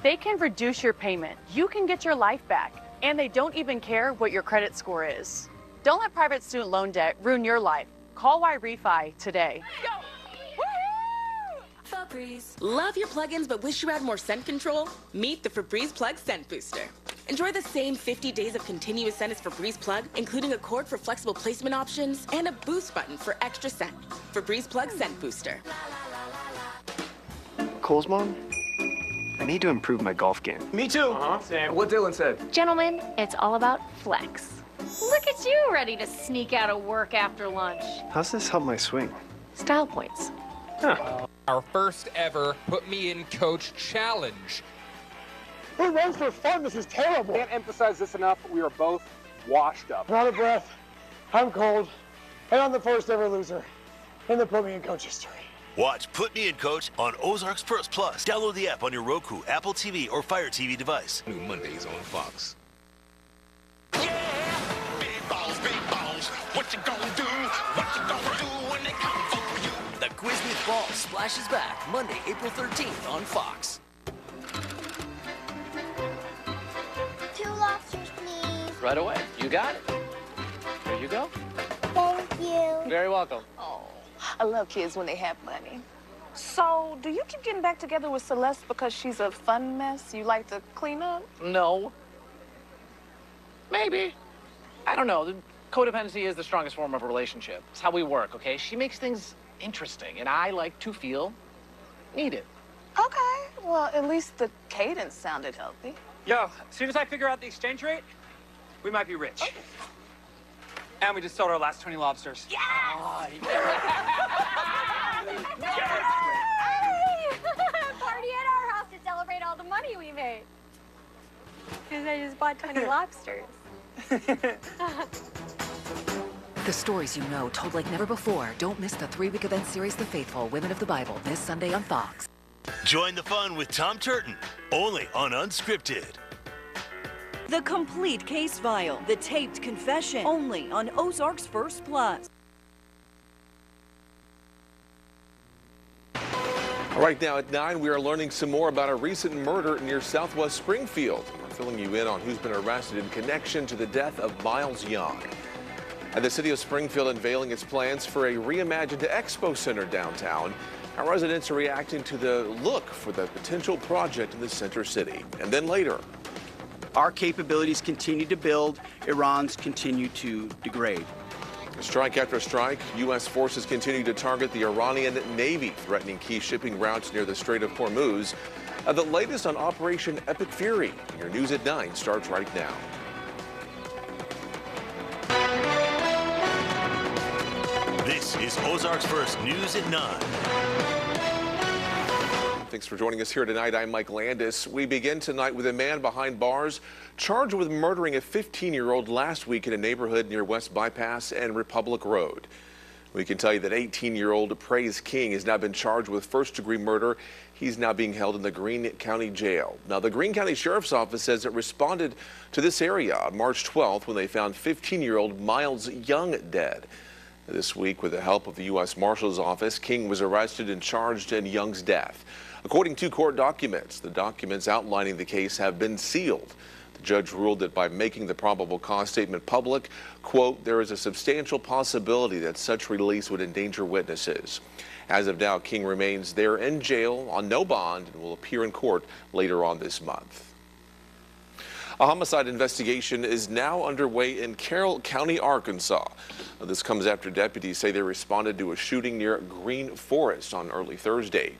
They can reduce your payment. You can get your life back. And they don't even care what your credit score is. Don't let private student loan debt ruin your life. Call Y-Refi today. Febreze. Love your plugins but wish you had more scent control? Meet the Febreze Plug Scent Booster. Enjoy the same 50 days of continuous scent as Febreze Plug, including a cord for flexible placement options and a boost button for extra scent. Febreze Plug Scent Booster. Cole's mom? I need to improve my golf game. Me too. Same. What Dylan said. Gentlemen, it's all about flex. Look at you, ready to sneak out of work after lunch. How's this help my swing? Style points. Huh. Our first ever Put Me in Coach challenge. Who runs for fun? This is terrible. Can't emphasize this enough. We are both washed up. I'm out of breath. I'm cold. And I'm the first ever loser in the Put Me in Coach history. Watch Put Me in Coach on Ozarks First Plus. Download the app on your Roku, Apple TV, or Fire TV device. New Mondays on Fox. Yeah, big balls. What you gonna do? What you gonna do when they come for you? The Quiz with Balls splashes back Monday, April 13th on Fox. 2 lobsters, please. Right away. You got it. There you go. Thank you. Very welcome. Oh, I love kids when they have money. So, do you keep getting back together with Celeste because she's a fun mess you like to clean up? No. Maybe. I don't know. Codependency is the strongest form of a relationship. It's how we work, okay? She makes things interesting, and I like to feel needed. Okay. Well, at least the cadence sounded healthy. Yo, as soon as I figure out the exchange rate, we might be rich. Okay. And we just sold our last 20 lobsters. Yes! Oh, Hey! Party at our house to celebrate all the money we made. Because I just bought 20 lobsters. The stories you know, told like never before. Don't miss the 3-week event series, The Faithful, Women of the Bible, this Sunday on Fox. Join the fun with Tom Turton, only on Unscripted. The complete case file, the taped confession, only on Ozarks First Plus. Right now at 9, we are learning some more about a recent murder near Southwest Springfield. We're filling you in on who's been arrested in connection to the death of Miles Young. And the city of Springfield unveiling its plans for a reimagined expo center downtown. How residents are reacting to the look for the potential project in the center city. And then later, our capabilities continue to build, Iran's continue to degrade. Strike after strike, U.S. forces continue to target the Iranian Navy, threatening key shipping routes near the Strait of Hormuz. The latest on Operation Epic Fury. Your News at 9 starts right now. This is Ozarks First News at 9. Thanks for joining us here tonight. I'm Mike Landis. We begin tonight with a man behind bars charged with murdering a 15-year-old last week in a neighborhood near West Bypass and Republic Road. We can tell you that 18-year-old Praise King has now been charged with first-degree murder. He's now being held in the Greene County Jail. Now, the Greene County Sheriff's Office says it responded to this area on March 12th when they found 15-year-old Miles Young dead. This week, with the help of the U.S. Marshal's Office, King was arrested and charged in Young's death. According to court documents, the documents outlining the case have been sealed. The judge ruled that by making the probable cause statement public, quote, there is a substantial possibility that such release would endanger witnesses. As of now, King remains there in jail on no bond and will appear in court later on this month. A homicide investigation is now underway in Carroll County, Arkansas. This comes after deputies say they responded to a shooting near Green Forest on early Thursday.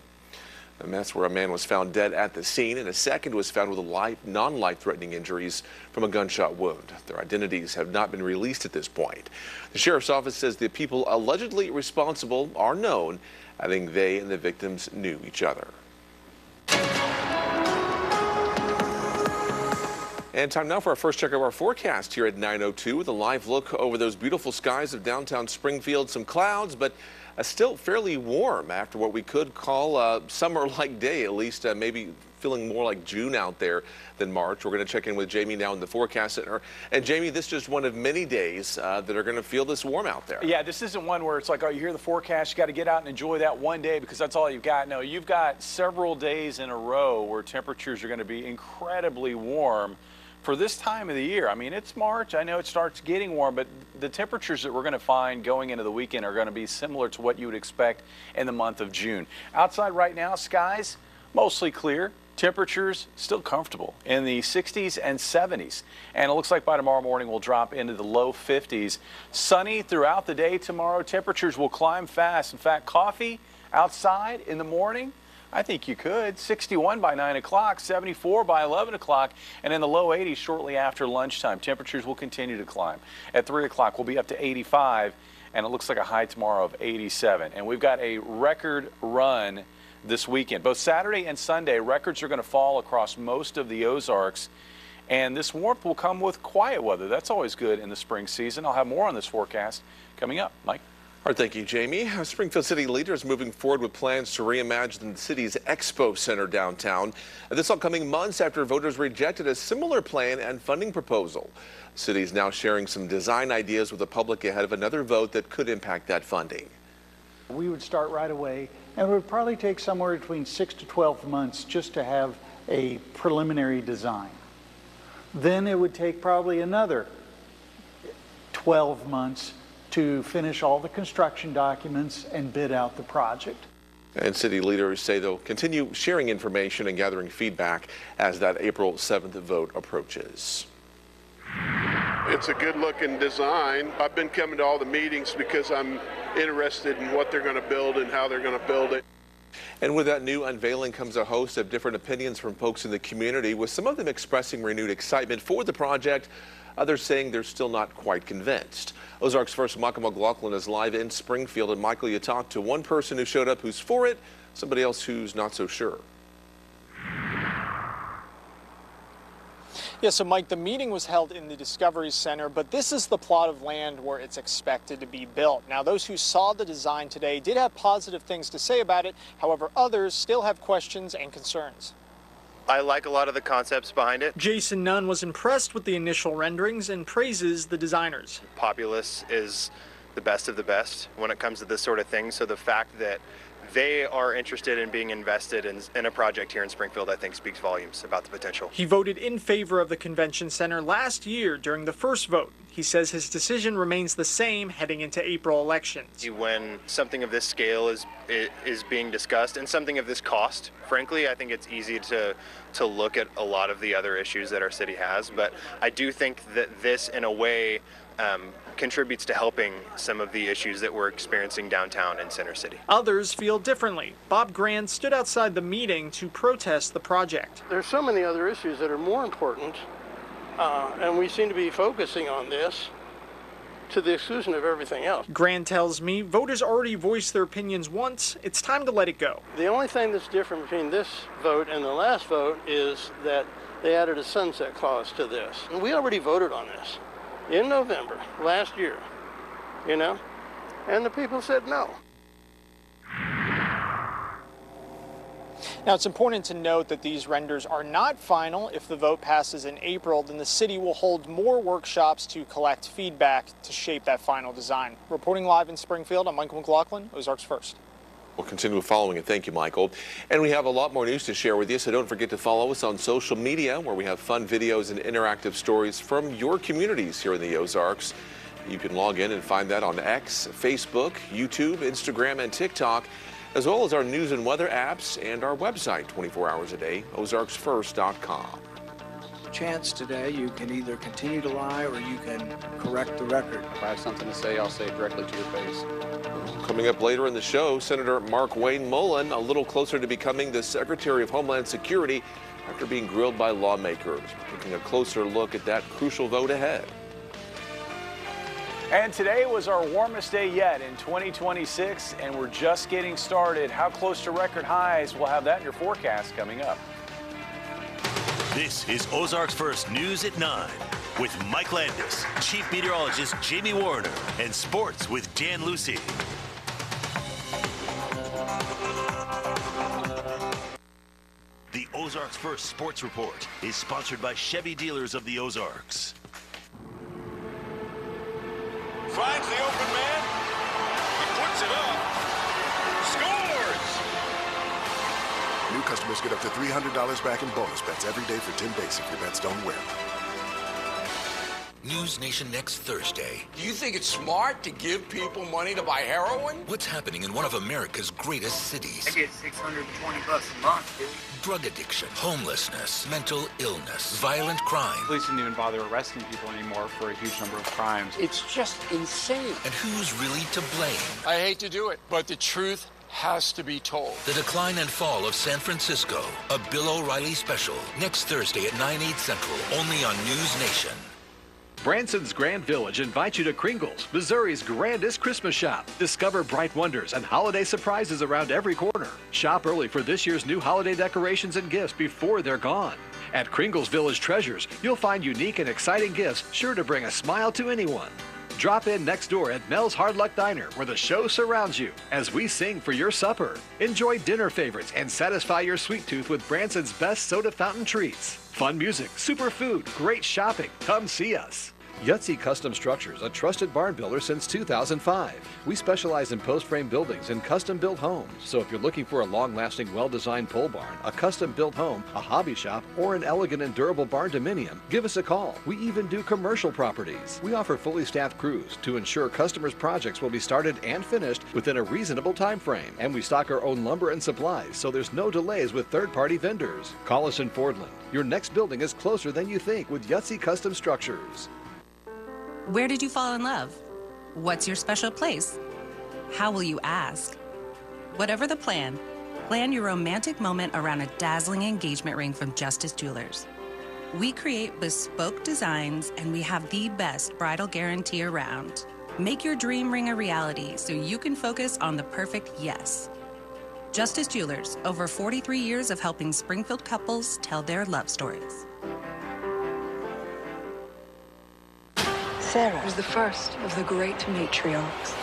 And that's where a man was found dead at the scene, and a second was found with non-life-threatening injuries from a gunshot wound. Their identities have not been released at this point. The sheriff's office says the people allegedly responsible are known, adding they and the victims knew each other. And time now for our first check of our forecast here at 9:02 with a live look over those beautiful skies of downtown Springfield. Some clouds, but still fairly warm after what we could call a summer-like day, at least maybe feeling more like June out there than March. We're going to check in with Jamie now in the forecast center. And Jamie, this is just one of many days that are going to feel this warm out there. Yeah, this isn't one where it's like, oh, you hear the forecast, you got to get out and enjoy that one day because that's all you've got. No, you've got several days in a row where temperatures are going to be incredibly warm for this time of the year. I mean, it's March. I know it starts getting warm, but the temperatures that we're going to find going into the weekend are going to be similar to what you would expect in the month of June. Outside right now, skies mostly clear. Temperatures still comfortable in the 60s and 70s. And it looks like by tomorrow morning we'll drop into the low 50s. Sunny throughout the day tomorrow. Temperatures will climb fast. In fact, coffee outside in the morning, I think you could. 61 by 9 o'clock, 74 by 11 o'clock, and in the low 80s shortly after lunchtime. Temperatures will continue to climb. At 3 o'clock, we'll be up to 85, and it looks like a high tomorrow of 87. And we've got a record run this weekend. Both Saturday and Sunday, records are going to fall across most of the Ozarks, and this warmth will come with quiet weather. That's always good in the spring season. I'll have more on this forecast coming up. Mike? All right, thank you, Jamie. Springfield City leaders moving forward with plans to reimagine the city's Expo Center downtown. This all coming months after voters rejected a similar plan and funding proposal. The city is now sharing some design ideas with the public ahead of another vote that could impact that funding. We would start right away, and it would probably take somewhere between 6 to 12 months just to have a preliminary design. Then it would take probably another 12 months to finish all the construction documents and bid out the project. And city leaders say they'll continue sharing information and gathering feedback as that April 7th vote approaches. It's a good-looking design. I've been coming to all the meetings because I'm interested in what they're going to build and how they're going to build it. And with that new unveiling comes a host of different opinions from folks in the community, with some of them expressing renewed excitement for the project, others saying they're still not quite convinced. Ozarks First Michael McLaughlin is live in Springfield. And Michael, you talked to one person who showed up who's for it, somebody else who's not so sure. Yeah, so Mike, the meeting was held in the Discovery Center, but this is the plot of land where it's expected to be built. Now, those who saw the design today did have positive things to say about it. However, others still have questions and concerns. I like a lot of the concepts behind it. Jason Nunn was impressed with the initial renderings and praises the designers. Populous is the best of the best when it comes to this sort of thing. So the fact that they are interested in being invested in a project here in Springfield, I think speaks volumes about the potential. He voted in favor of the convention center last year during the first vote. He says his decision remains the same heading into April elections. When something of this scale is being discussed and something of this cost, frankly, I think it's easy to look at a lot of the other issues that our city has. But I do think that this, in a way, contributes to helping some of the issues that we're experiencing downtown in Center City. Others feel differently. Bob Grand stood outside the meeting to protest the project. There's so many other issues that are more important, and we seem to be focusing on this to the exclusion of everything else. Grand tells me voters already voiced their opinions once. It's time to let it go. The only thing that's different between this vote and the last vote is that they added a sunset clause to this. And we already voted on this in November last year, you know, and the people said no. Now, it's important to note that these renders are not final. If the vote passes in April, then the city will hold more workshops to collect feedback to shape that final design. Reporting live in Springfield, I'm Michael McLaughlin, Ozarks First. We'll continue following it. Thank you, Michael. And we have a lot more news to share with you, so don't forget to follow us on social media, where we have fun videos and interactive stories from your communities here in the Ozarks. You can log in and find that on X, Facebook, YouTube, Instagram, and TikTok, as well as our news and weather apps and our website 24 hours a day, ozarksfirst.com. Chance today, you can either continue to lie or you can correct the record. If I have something to say, I'll say it directly to your face. Coming up later in the show, Senator Mark Wayne Mullen a little closer to becoming the Secretary of Homeland Security after being grilled by lawmakers. We're taking a closer look at that crucial vote ahead. And today was our warmest day yet in 2026, and we're just getting started. How close to record highs? We'll have that in your forecast coming up. This is Ozarks First News at 9 with Mike Landis, Chief Meteorologist Jamie Warner, and Sports with Dan Lucy. The Ozarks First Sports Report is sponsored by Chevy Dealers of the Ozarks. Finds the open man. He puts it up. Scores! New customers get up to $300 back in bonus bets every day for 10 days if your bets don't win. News Nation next Thursday. Do you think it's smart to give people money to buy heroin? What's happening in one of America's greatest cities? I get $620 a month, dude. Drug addiction, homelessness, mental illness, violent crime. Police didn't even bother arresting people anymore for a huge number of crimes. It's just insane. And who's really to blame? I hate to do it, but the truth has to be told. The Decline and Fall of San Francisco, a Bill O'Reilly special, next Thursday at 9/8 Central, only on News Nation. Branson's Grand Village invites you to Kringle's, Missouri's grandest Christmas shop. Discover bright wonders and holiday surprises around every corner. Shop early for this year's new holiday decorations and gifts before they're gone. At Kringle's Village Treasures, you'll find unique and exciting gifts sure to bring a smile to anyone. Drop in next door at Mel's Hard Luck Diner, where the show surrounds you as we sing for your supper. Enjoy dinner favorites and satisfy your sweet tooth with Branson's best soda fountain treats. Fun music, super food, great shopping. Come see us. Yahtzee Custom Structures, a trusted barn builder since 2005. We specialize in post-frame buildings and custom-built homes. So if you're looking for a long-lasting, well-designed pole barn, a custom-built home, a hobby shop, or an elegant and durable barn dominium, give us a call. We even do commercial properties. We offer fully staffed crews to ensure customers' projects will be started and finished within a reasonable time frame. And we stock our own lumber and supplies, so there's no delays with third-party vendors. Call us in Fordland. Your next building is closer than you think with Yahtzee Custom Structures. Where did you fall in love? What's your special place? How will you ask? Whatever the plan your romantic moment around a dazzling engagement ring from Justice Jewelers. We create bespoke designs and we have the best bridal guarantee around. Make your dream ring a reality so you can focus on the perfect yes. Justice Jewelers, over 43 years of helping Springfield couples tell their love stories. Sarah was the first of the great matriarchs.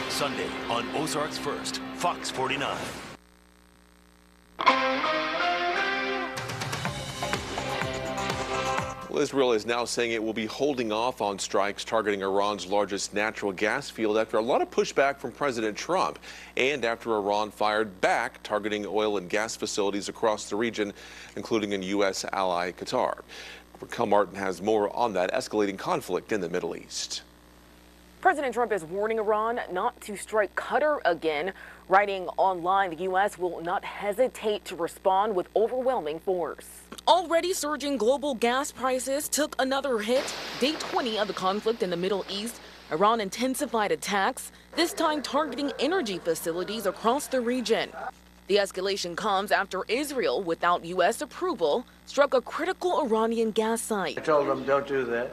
Sunday on Ozarks First, Fox 49. Well, Israel is now saying it will be holding off on strikes targeting Iran's largest natural gas field after a lot of pushback from President Trump and after Iran fired back targeting oil and gas facilities across the region, including in U.S. ally Qatar. Raquel Martin has more on that escalating conflict in the Middle East. President Trump is warning Iran not to strike Qatar again, writing online the U.S. will not hesitate to respond with overwhelming force. Already surging global gas prices took another hit. Day 20 of the conflict in the Middle East, Iran intensified attacks, this time targeting energy facilities across the region. The escalation comes after Israel, without U.S. approval, struck a critical Iranian gas site. I told him don't do that,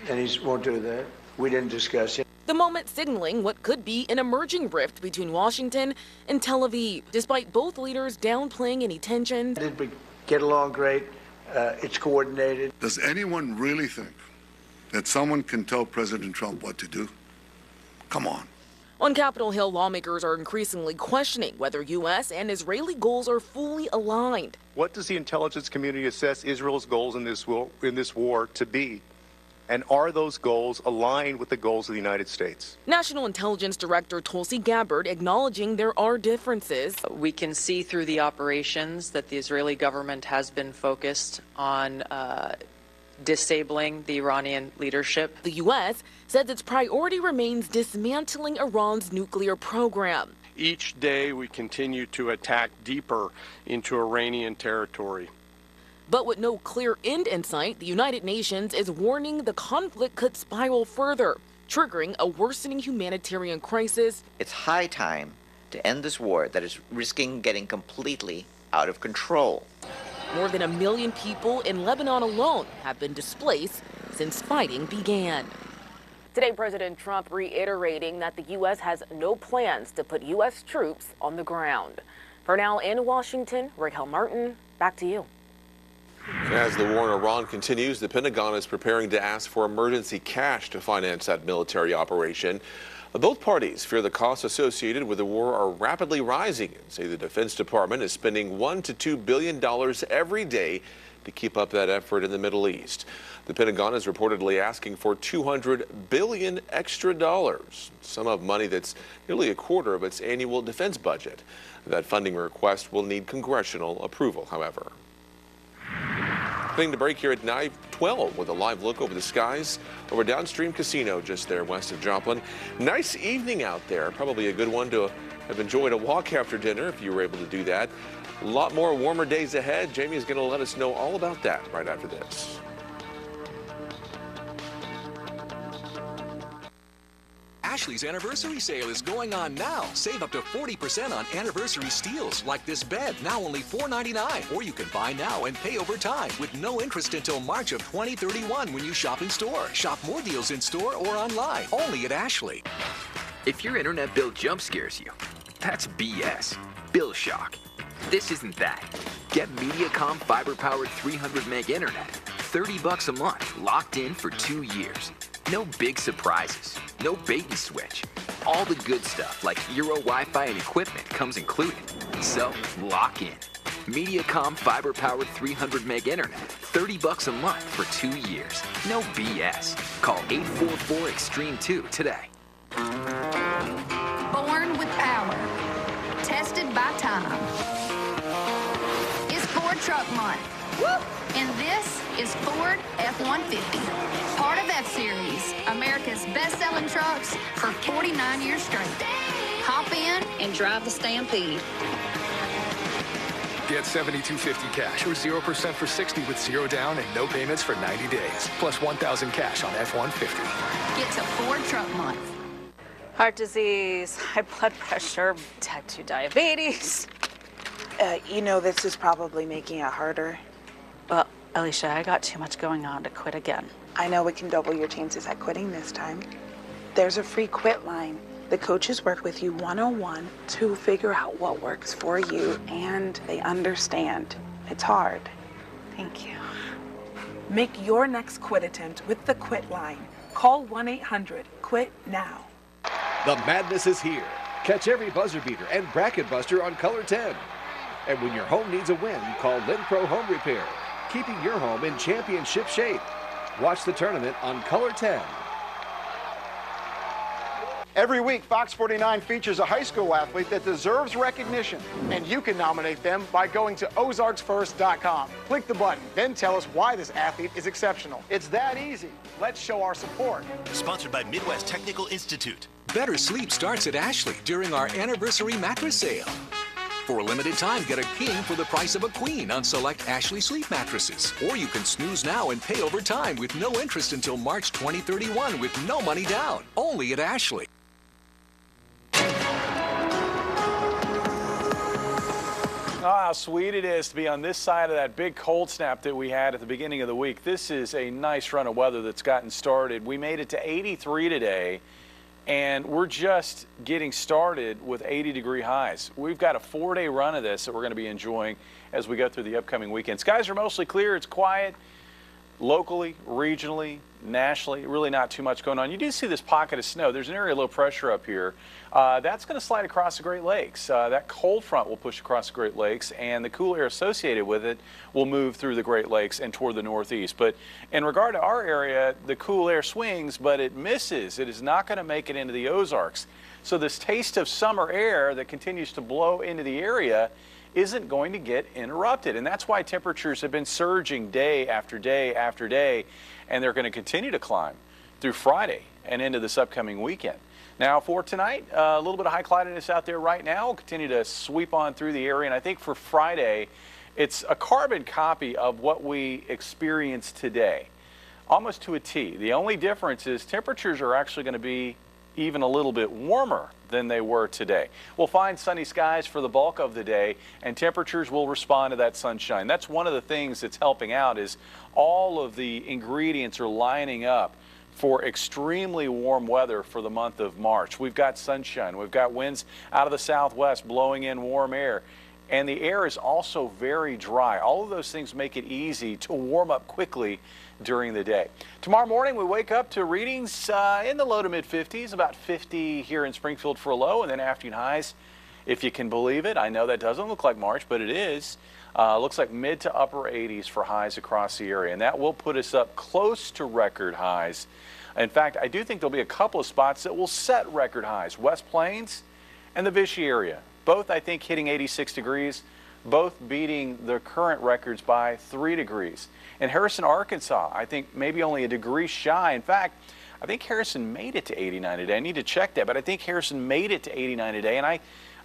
and he won't do that. We didn't discuss it. The moment signaling what could be an emerging rift between Washington and Tel Aviv, despite both leaders downplaying any tensions. Did we get along great? It's coordinated. Does anyone really think that someone can tell President Trump what to do? Come on. On Capitol Hill, lawmakers are increasingly questioning whether U.S. and Israeli goals are fully aligned. What does the intelligence community assess Israel's goals in this war to be? And are those goals aligned with the goals of the United States? National Intelligence Director Tulsi Gabbard acknowledging there are differences. We can see through the operations that the Israeli government has been focused on disabling the Iranian leadership. The U.S. says its priority remains dismantling Iran's nuclear program. Each day we continue to attack deeper into Iranian territory. But with no clear end in sight, the United Nations is warning the conflict could spiral further, triggering a worsening humanitarian crisis. It's high time to end this war that is risking getting completely out of control. More than 1 million people in Lebanon alone have been displaced since fighting began. Today, President Trump reiterating that the U.S. has no plans to put U.S. troops on the ground. For now, in Washington, Raquel Martin, back to you. As the war in Iran continues, the Pentagon is preparing to ask for emergency cash to finance that military operation. Both parties fear the costs associated with the war are rapidly rising and say the Defense Department is spending $1 to $2 billion every day to keep up that effort in the Middle East. The Pentagon is reportedly asking for $200 billion extra dollars, sum of money that's nearly a quarter of its annual defense budget. That funding request will need congressional approval, however. Heading to break here at 9:12 with a live look over the skies over Downstream Casino just there west of Joplin. Nice evening out there, probably a good one to have enjoyed a walk after dinner if you were able to do that. A lot more warmer days ahead. Jamie is going to let us know all about that right after this. Ashley's anniversary sale is going on now. Save up to 40% on anniversary steals like this bed, now only $4.99. Or you can buy now and pay over time with no interest until March of 2031 when you shop in store. Shop more deals in store or online, only at Ashley. If your internet bill jump scares you, that's BS. Bill shock. This isn't that. Get Mediacom fiber-powered 300 meg internet. $30 a month, locked in for 2 years. No big surprises, no bait and switch. All the good stuff like Euro Wi-Fi and equipment comes included. So, lock in. Mediacom fiber-powered 300 meg internet, $30 a month for 2 years. No BS. Call 844-EXTREME2 today. Born with power. Tested by time. It's Ford Truck Month. Woo! And this is Ford F-150. Part of F-Series, America's best-selling trucks for 49 years straight. Hop in and drive the Stampede. Get $7,250 cash or 0% for 60 with 0 down and no payments for 90 days. Plus $1,000 cash on F-150. Get to Ford Truck Month. Heart disease, high blood pressure, type 2 diabetes. This is probably making it harder. Well, Alicia, I got too much going on to quit again. I know we can double your chances at quitting this time. There's a free quit line. The coaches work with you one-on-one to figure out what works for you, and they understand. It's hard. Thank you. Make your next quit attempt with the Quit line. Call 1-800-QUIT now. The madness is here. Catch every buzzer beater and bracket buster on Color 10. And when your home needs a win, call LinPro Home Repair, keeping your home in championship shape. Watch the tournament on Color 10. Every week, Fox 49 features a high school athlete that deserves recognition. And you can nominate them by going to ozarksfirst.com. Click the button, then tell us why this athlete is exceptional. It's that easy. Let's show our support. Sponsored by Midwest Technical Institute. Better sleep starts at Ashley during our anniversary mattress sale. For a limited time, get a king for the price of a queen on select Ashley sleep mattresses. Or you can snooze now and pay over time with no interest until March 2031 with no money down. Only at Ashley. Oh, how sweet it is to be on this side of that big cold snap that we had at the beginning of the week. This is a nice run of weather that's gotten started. We made it to 83 today, and we're just getting started with 80-degree highs. We've got a 4-day run of this that we're going to be enjoying as we go through the upcoming weekend. Skies are mostly clear. It's quiet locally, regionally, nationally, really not too much going on. You do see this pocket of snow. There's an area of low pressure up here. That's going to slide across the Great Lakes. That cold front will push across the Great Lakes, and the cool air associated with it will move through the Great Lakes and toward the northeast. But in regard to our area, the cool air swings, but it misses. It is not going to make it into the Ozarks. So this taste of summer air that continues to blow into the area isn't going to get interrupted. And that's why temperatures have been surging day after day after day, and they're going to continue to climb through Friday and into this upcoming weekend. Now for tonight, a little bit of high cloudiness out there right now. We'll continue to sweep on through the area, and I think for Friday, it's a carbon copy of what we experienced today, almost to a T. The only difference is temperatures are actually going to be even a little bit warmer than they were today. We'll find sunny skies for the bulk of the day, and temperatures will respond to that sunshine. That's one of the things that's helping out, is all of the ingredients are lining up for extremely warm weather for the month of March. We've got sunshine. We've got winds out of the southwest blowing in warm air. and the air is also very dry. All of those things make it easy to warm up quickly during the day. Tomorrow morning, we wake up to readings in the low to mid 50s, about 50 here in Springfield for a low, and then afternoon highs, if you can believe it. I know that doesn't look like March, but it is. Looks like mid to upper 80s for highs across the area, and that will put us up close to record highs. In fact, I do think there'll be a couple of spots that will set record highs. West Plains and the Vichy area, both I think hitting 86 degrees, both beating the current records by 3 degrees. In Harrison, Arkansas, I think maybe only a degree shy. In fact, I think Harrison made it to 89 today. I need to check that, but I think Harrison made it to 89 today, and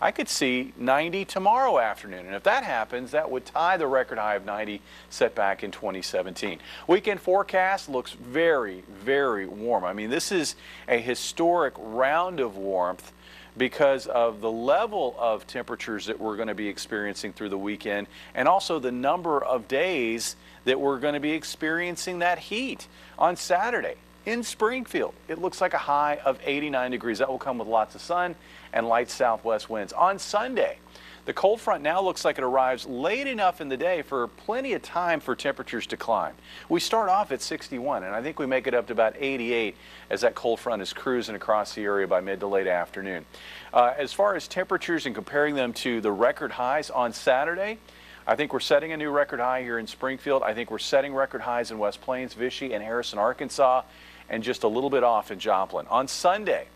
I could see 90 tomorrow afternoon. And if that happens, that would tie the record high of 90 set back in 2017. Weekend forecast looks very, very warm. I mean, this is a historic round of warmth because of the level of temperatures that we're going to be experiencing through the weekend, and also the number of days that we're going to be experiencing that heat. On Saturday in Springfield, it looks like a high of 89 degrees. That will come with lots of sun and light southwest winds. On Sunday, the cold front now looks like it arrives late enough in the day for plenty of time for temperatures to climb. We start off at 61, and I think we make it up to about 88 as that cold front is cruising across the area by mid to late afternoon. As far as temperatures and comparing them to the record highs on Saturday, I think we're setting a new record high here in Springfield. I think we're setting record highs in West Plains, Vichy, and Harrison, Arkansas, and just a little bit off in Joplin. On Sunday,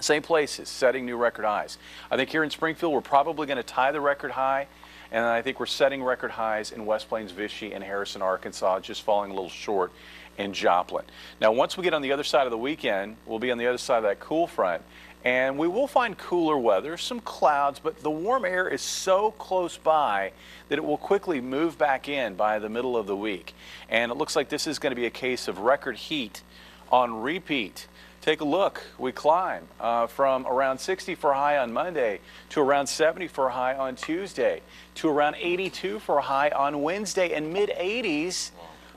same places, setting new record highs. I think here in Springfield, we're probably going to tie the record high, and I think we're setting record highs in West Plains, Vichy, and Harrison, Arkansas, just falling a little short in Joplin. Now, once we get on the other side of the weekend, we'll be on the other side of that cool front, and we will find cooler weather, some clouds, but the warm air is so close by that it will quickly move back in by the middle of the week. And it looks like this is going to be a case of record heat on repeat. Take a look. We climb from around 60 for a high on Monday to around 70 for a high on Tuesday to around 82 for a high on Wednesday and mid-80s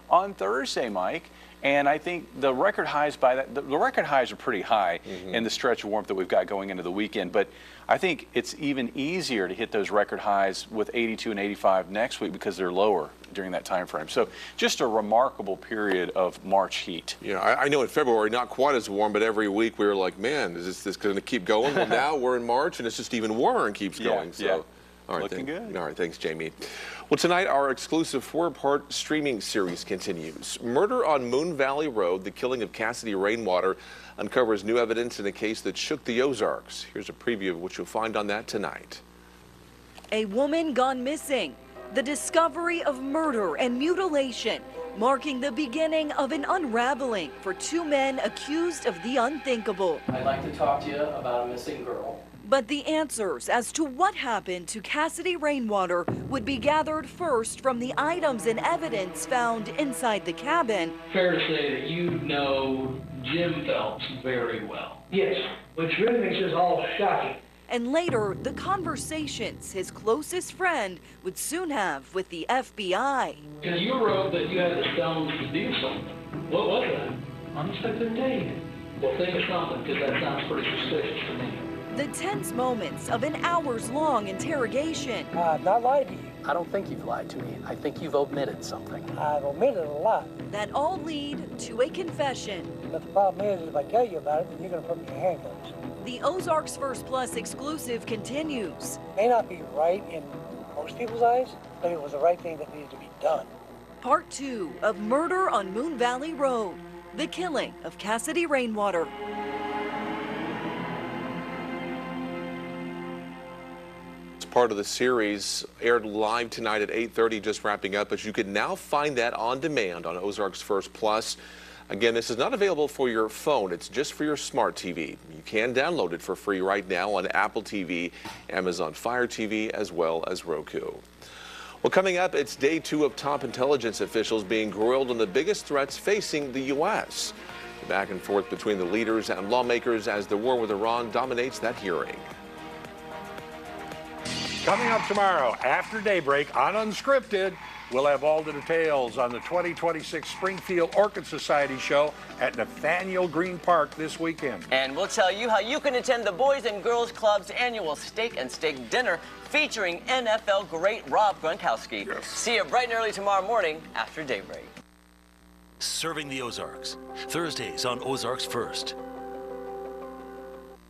on Thursday, Mike. And I think the record highs the record highs are pretty high in the stretch of warmth that we've got going into the weekend. But I think it's even easier to hit those record highs with 82 and 85 next week because they're lower during that time frame. So just a remarkable period of March heat. Yeah, I know in February not quite as warm, but every week we were like, man, is this going to keep going? Well, now we're in March and it's just even warmer and keeps going. So. Yeah. All right, looking good. All right, thanks, Jamie. Well, tonight our exclusive 4-part streaming series continues. Murder on Moon Valley Road, the killing of Cassidy Rainwater, uncovers new evidence in a case that shook the Ozarks. Here's a preview of what you'll find on that tonight. A woman gone missing. The discovery of murder and mutilation, marking the beginning of an unraveling for 2 men accused of the unthinkable. I'd like to talk to you about a missing girl. But the answers as to what happened to Cassidy Rainwater would be gathered first from the items and evidence found inside the cabin. Fair to say that you know Jim Phelps very well. Yes, which really makes us all shocking. And later, the conversations his closest friend would soon have with the FBI. Because you wrote that you had the stones to do something. What was that? Honestly, I couldn't tell you. Well, think of something, because that sounds pretty suspicious to me. The tense moments of an hours-long interrogation. I've not lied to you. I don't think you've lied to me. I think you've omitted something. I've omitted a lot. That all lead to a confession. But the problem is, if I tell you about it, then you're going to put me in handcuffs. The Ozarks First Plus exclusive continues. May not be right in most people's eyes, but it was the right thing that needed to be done. Part 2 of Murder on Moon Valley Road, the killing of Cassidy Rainwater. Part of the series aired live tonight at 8:30, just wrapping up, but you can now find that on demand on Ozarks First Plus. Again, this is not available for your phone. It's just for your smart TV. You can download it for free right now on Apple TV, Amazon Fire TV, as well as Roku. Well, coming up, it's day 2 of top intelligence officials being grilled on the biggest threats facing the U.S. The back and forth between the leaders and lawmakers as the war with Iran dominates that hearing. Coming up tomorrow after daybreak on Unscripted, we'll have all the details on the 2026 Springfield Orchid Society show at Nathaniel Green Park this weekend. And we'll tell you how you can attend the Boys and Girls Club's annual Steak and Steak Dinner featuring NFL great Rob Gronkowski. Yes. See you bright and early tomorrow morning after daybreak. Serving the Ozarks. Thursdays on Ozarks First.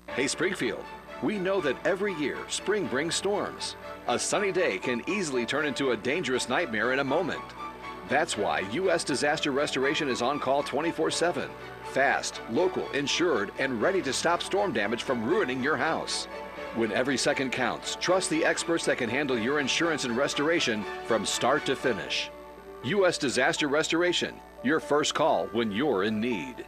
Hey, Springfield. We know that every year, spring brings storms. A sunny day can easily turn into a dangerous nightmare in a moment. That's why U.S. Disaster Restoration is on call 24/7. Fast, local, insured, and ready to stop storm damage from ruining your house. When every second counts, trust the experts that can handle your insurance and restoration from start to finish. U.S. Disaster Restoration, your first call when you're in need.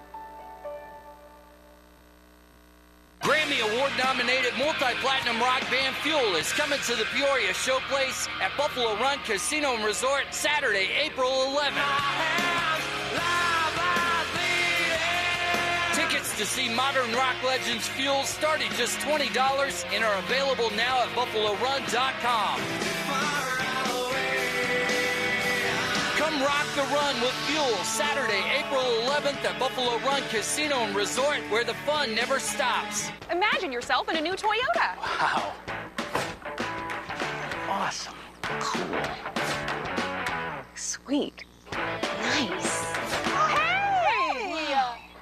Grammy Award-nominated multi-platinum rock band Fuel is coming to the Peoria Showplace at Buffalo Run Casino and Resort Saturday, April 11th. Tickets to see modern rock legends Fuel start at just $20 and are available now at BuffaloRun.com. Come rock the run with Fuel Saturday, April 11th at Buffalo Run Casino and Resort, where the fun never stops. Imagine yourself in a new Toyota. Wow. Awesome. Cool. Sweet. Nice. Hey!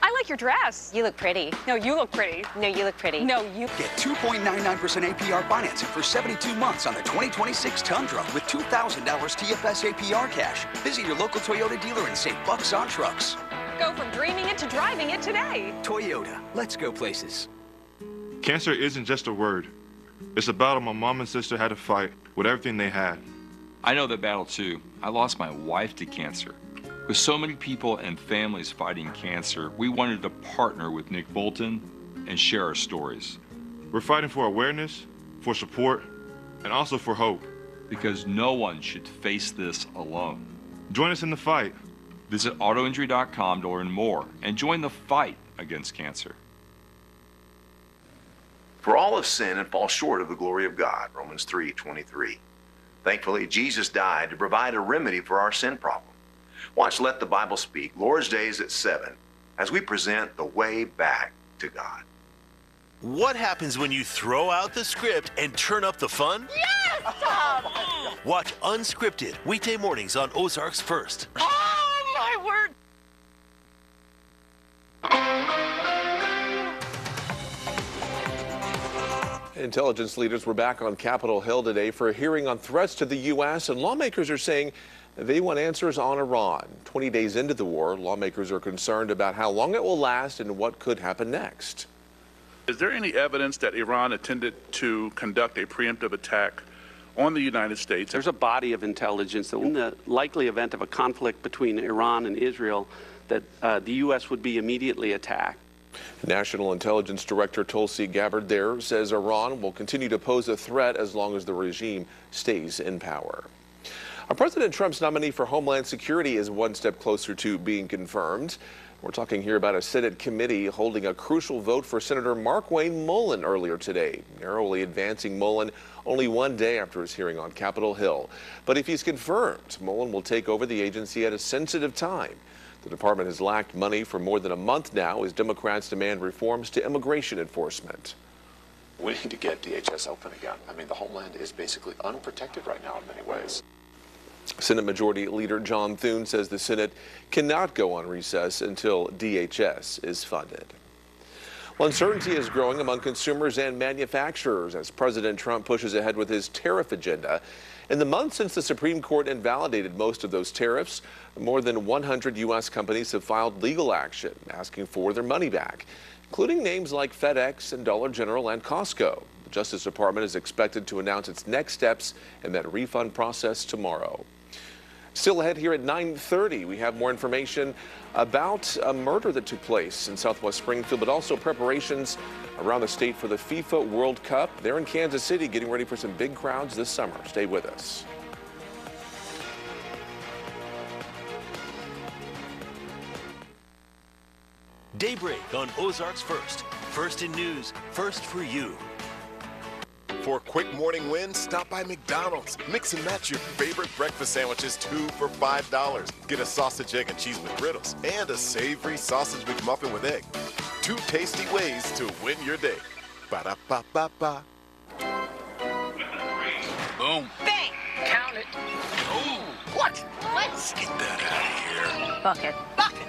I like your dress. You look pretty. No, you look pretty. No, you look pretty. No, you... Get 2.99% APR financing for 72 months on the 2026 Tundra with $2,000 TFS APR cash. Visit your local Toyota dealer and save bucks on trucks. Go from dreaming it to driving it today. Toyota. Let's go places. Cancer isn't just a word. It's a battle my mom and sister had to fight with everything they had. I know that battle too. I lost my wife to cancer. With so many people and families fighting cancer, we wanted to partner with Nick Bolton and share our stories. We're fighting for awareness, for support, and also for hope. Because no one should face this alone. Join us in the fight. Visit autoinjury.com to learn more and join the fight against cancer. For all have sinned and fall short of the glory of God, Romans 3:23. Thankfully, Jesus died to provide a remedy for our sin problem. Watch Let the Bible Speak, Lord's Days at 7, as we present the way back to God. What happens when you throw out the script and turn up the fun? Yes, Tom! Watch Unscripted, weekday mornings on Ozarks First. Oh, my word! Intelligence leaders were back on Capitol Hill today for a hearing on threats to the U.S., and lawmakers are saying they want answers on Iran. 20 days into the war, lawmakers are concerned about how long it will last and what could happen next. Is there any evidence that Iran intended to conduct a preemptive attack on the United States? There's a body of intelligence that in the likely event of a conflict between Iran and Israel, that the U.S. would be immediately attacked. National Intelligence Director Tulsi Gabbard there says Iran will continue to pose a threat as long as the regime stays in power. President Trump's nominee for Homeland Security is one step closer to being confirmed. We're talking here about a Senate committee holding a crucial vote for Senator Markwayne Mullin earlier today, narrowly advancing Mullin only one day after his hearing on Capitol Hill. But if he's confirmed, Mullin will take over the agency at a sensitive time. The department has lacked money for more than a month now as Democrats demand reforms to immigration enforcement. We need to get DHS open again. I mean, the Homeland is basically unprotected right now in many ways. Senate Majority Leader John Thune says the Senate cannot go on recess until DHS is funded. Well, uncertainty is growing among consumers and manufacturers as President Trump pushes ahead with his tariff agenda. In the months since the Supreme Court invalidated most of those tariffs, more than 100 U.S. companies have filed legal action asking for their money back, including names like FedEx and Dollar General and Costco. The Justice Department is expected to announce its next steps in that refund process tomorrow. Still ahead here at 9:30, we have more information about a murder that took place in Southwest Springfield, but also preparations around the state for the FIFA World Cup. They're in Kansas City getting ready for some big crowds this summer. Stay with us. Daybreak on Ozarks First. First in news, first for you. For quick morning wins, stop by McDonald's. Mix and match your favorite breakfast sandwiches, 2 for $5. Get a sausage, egg, and cheese McGriddles and a savory sausage McMuffin with egg. 2 tasty ways to win your day. Ba-da-ba-ba-ba. Boom. Bang! Count it. Oh, what? Let's Get that out of here. bucket. Bucket.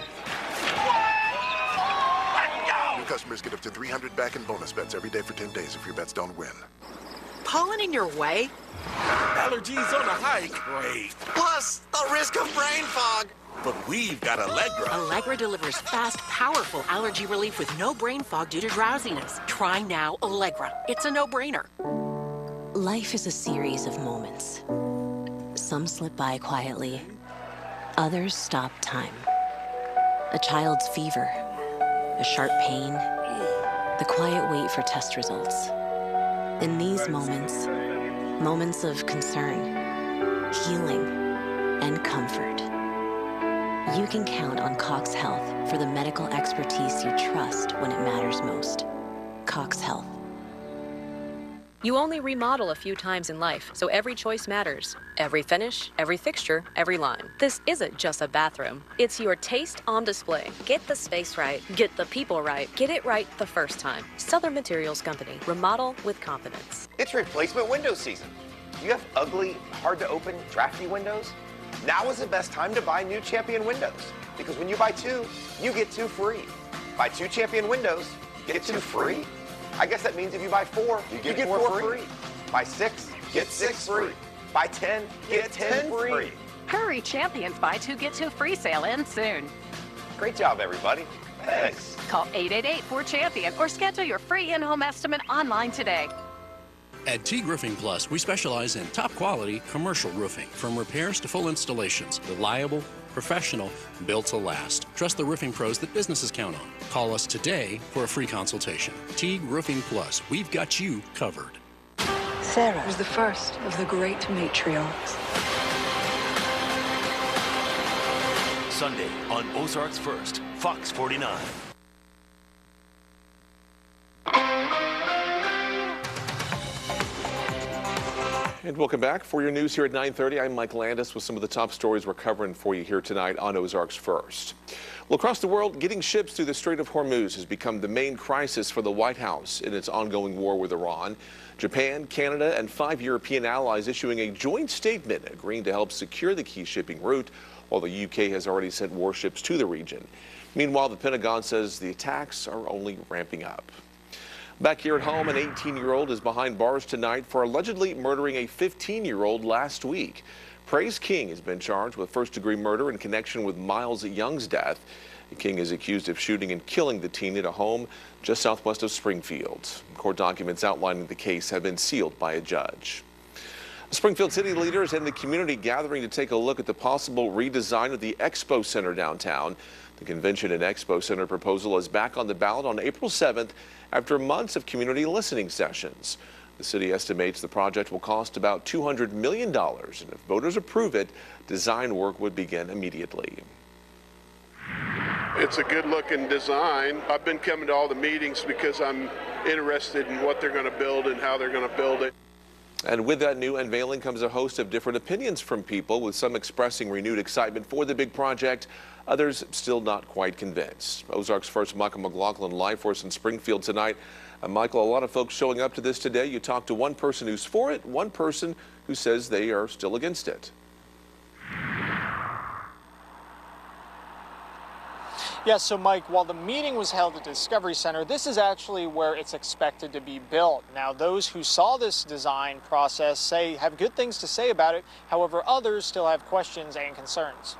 New customers get up to $300 back in bonus bets every day for 10 days if your bets don't win. Pollen in your way? Allergies on a hike? Great. Plus, the risk of brain fog. But we've got Allegra. Allegra delivers fast, powerful allergy relief with no brain fog due to drowsiness. Try now Allegra. It's a no-brainer. Life is a series of moments. Some slip by quietly. Others stop time. A child's fever. A sharp pain. The quiet wait for test results. In these moments, moments of concern, healing, and comfort, you can count on Cox Health for the medical expertise you trust when it matters most. Cox Health. You only remodel a few times in life, so every choice matters. Every finish, every fixture, every line. This isn't just a bathroom. It's your taste on display. Get the space right. Get the people right. Get it right the first time. Southern Materials Company. Remodel with confidence. It's replacement window season. You have ugly, hard to open, drafty windows? Now is the best time to buy new Champion windows. Because when you buy 2, you get 2 free. Buy 2 Champion windows, get 2 free? I guess that means if you buy 4, you get 4 free. Buy 6, get 6 free. Buy 10, get 10 free. Hurry, Champions Buy 2 Get 2 free sale ends soon. Great job, everybody. Thanks. Call 888-4CHAMPION or schedule your free in-home estimate online today. At Teague Roofing Plus, we specialize in top-quality commercial roofing. From repairs to full installations, reliable, professional, built to last. Trust the roofing pros that businesses count on. Call us today for a free consultation. Teague Roofing Plus, we've got you covered. Sarah was the first of the great matriarchs. Sunday on Ozarks First, Fox 49. And welcome back. For your news here at 9:30, I'm Mike Landis with some of the top stories we're covering for you here tonight on Ozarks First. Well, across the world, getting ships through the Strait of Hormuz has become the main crisis for the White House in its ongoing war with Iran. Japan, Canada, and 5 European allies issuing a joint statement agreeing to help secure the key shipping route, while the UK has already sent warships to the region. Meanwhile, the Pentagon says the attacks are only ramping up. Back here at home, an 18-year-old is behind bars tonight for allegedly murdering a 15-year-old last week. Praise King has been charged with first-degree murder in connection with Miles Young's death. King is accused of shooting and killing the teen at a home just southwest of Springfield. Court documents outlining the case have been sealed by a judge. Springfield city leaders and the community gathering to take a look at the possible redesign of the Expo Center downtown. The Convention and Expo Center proposal is back on the ballot on April 7th after months of community listening sessions. The city estimates the project will cost about $200 million, and if voters approve it, design work would begin immediately. It's a good-looking design. I've been coming to all the meetings because I'm interested in what they're going to build and how they're going to build it. And with that new unveiling comes a host of different opinions from people, with some expressing renewed excitement for the big project, others still not quite convinced. Ozarks First Michael McLaughlin live for us in Springfield tonight. Michael, a lot of folks showing up to this today. You talked to one person who's for it, one person who says they are still against it. Yes, so Mike, while the meeting was held at Discovery Center, this is actually where it's expected to be built. Now, those who saw this design process have good things to say about it. However, others still have questions and concerns.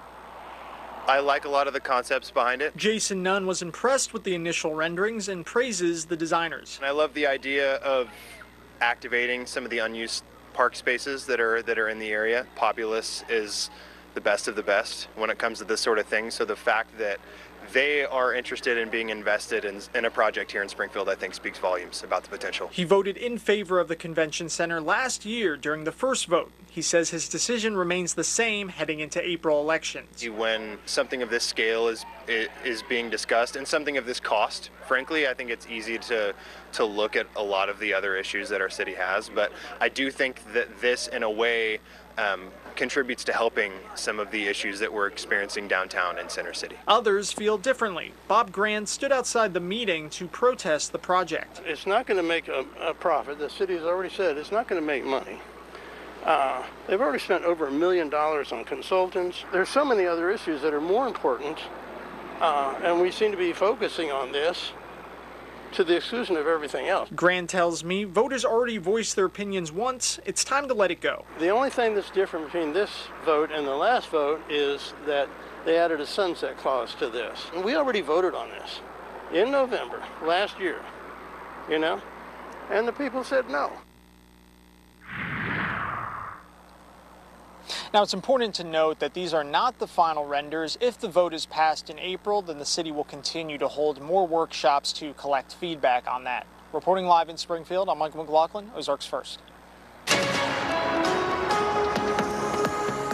I like a lot of the concepts behind it. Jason Nunn was impressed with the initial renderings and praises the designers. And I love the idea of activating some of the unused park spaces that are in the area. Populous is the best of the best when it comes to this sort of thing. So the fact that they are interested in being invested in a project here in Springfield, I think speaks volumes about the potential. He voted in favor of the convention center last year during the first vote. He says his decision remains the same heading into April elections. When something of this scale is being discussed and something of this cost, frankly, I think it's easy to look at a lot of the other issues that our city has. But I do think that this, in a way, contributes to helping some of the issues that we're experiencing downtown in Center City. Others feel differently. Bob Grand stood outside the meeting to protest the project. It's not going to make a profit. The city has already said it's not going to make money. They've already spent over $1 million on consultants. There's so many other issues that are more important, and we seem to be focusing on this to the exclusion of everything else. Grand tells me voters already voiced their opinions once. It's time to let it go. The only thing that's different between this vote and the last vote is that they added a sunset clause to this. And we already voted on this in November last year, you know, and the people said no. Now, it's important to note that these are not the final renders. If the vote is passed in April, then the city will continue to hold more workshops to collect feedback on that. Reporting live in Springfield, I'm Michael McLaughlin, Ozarks First.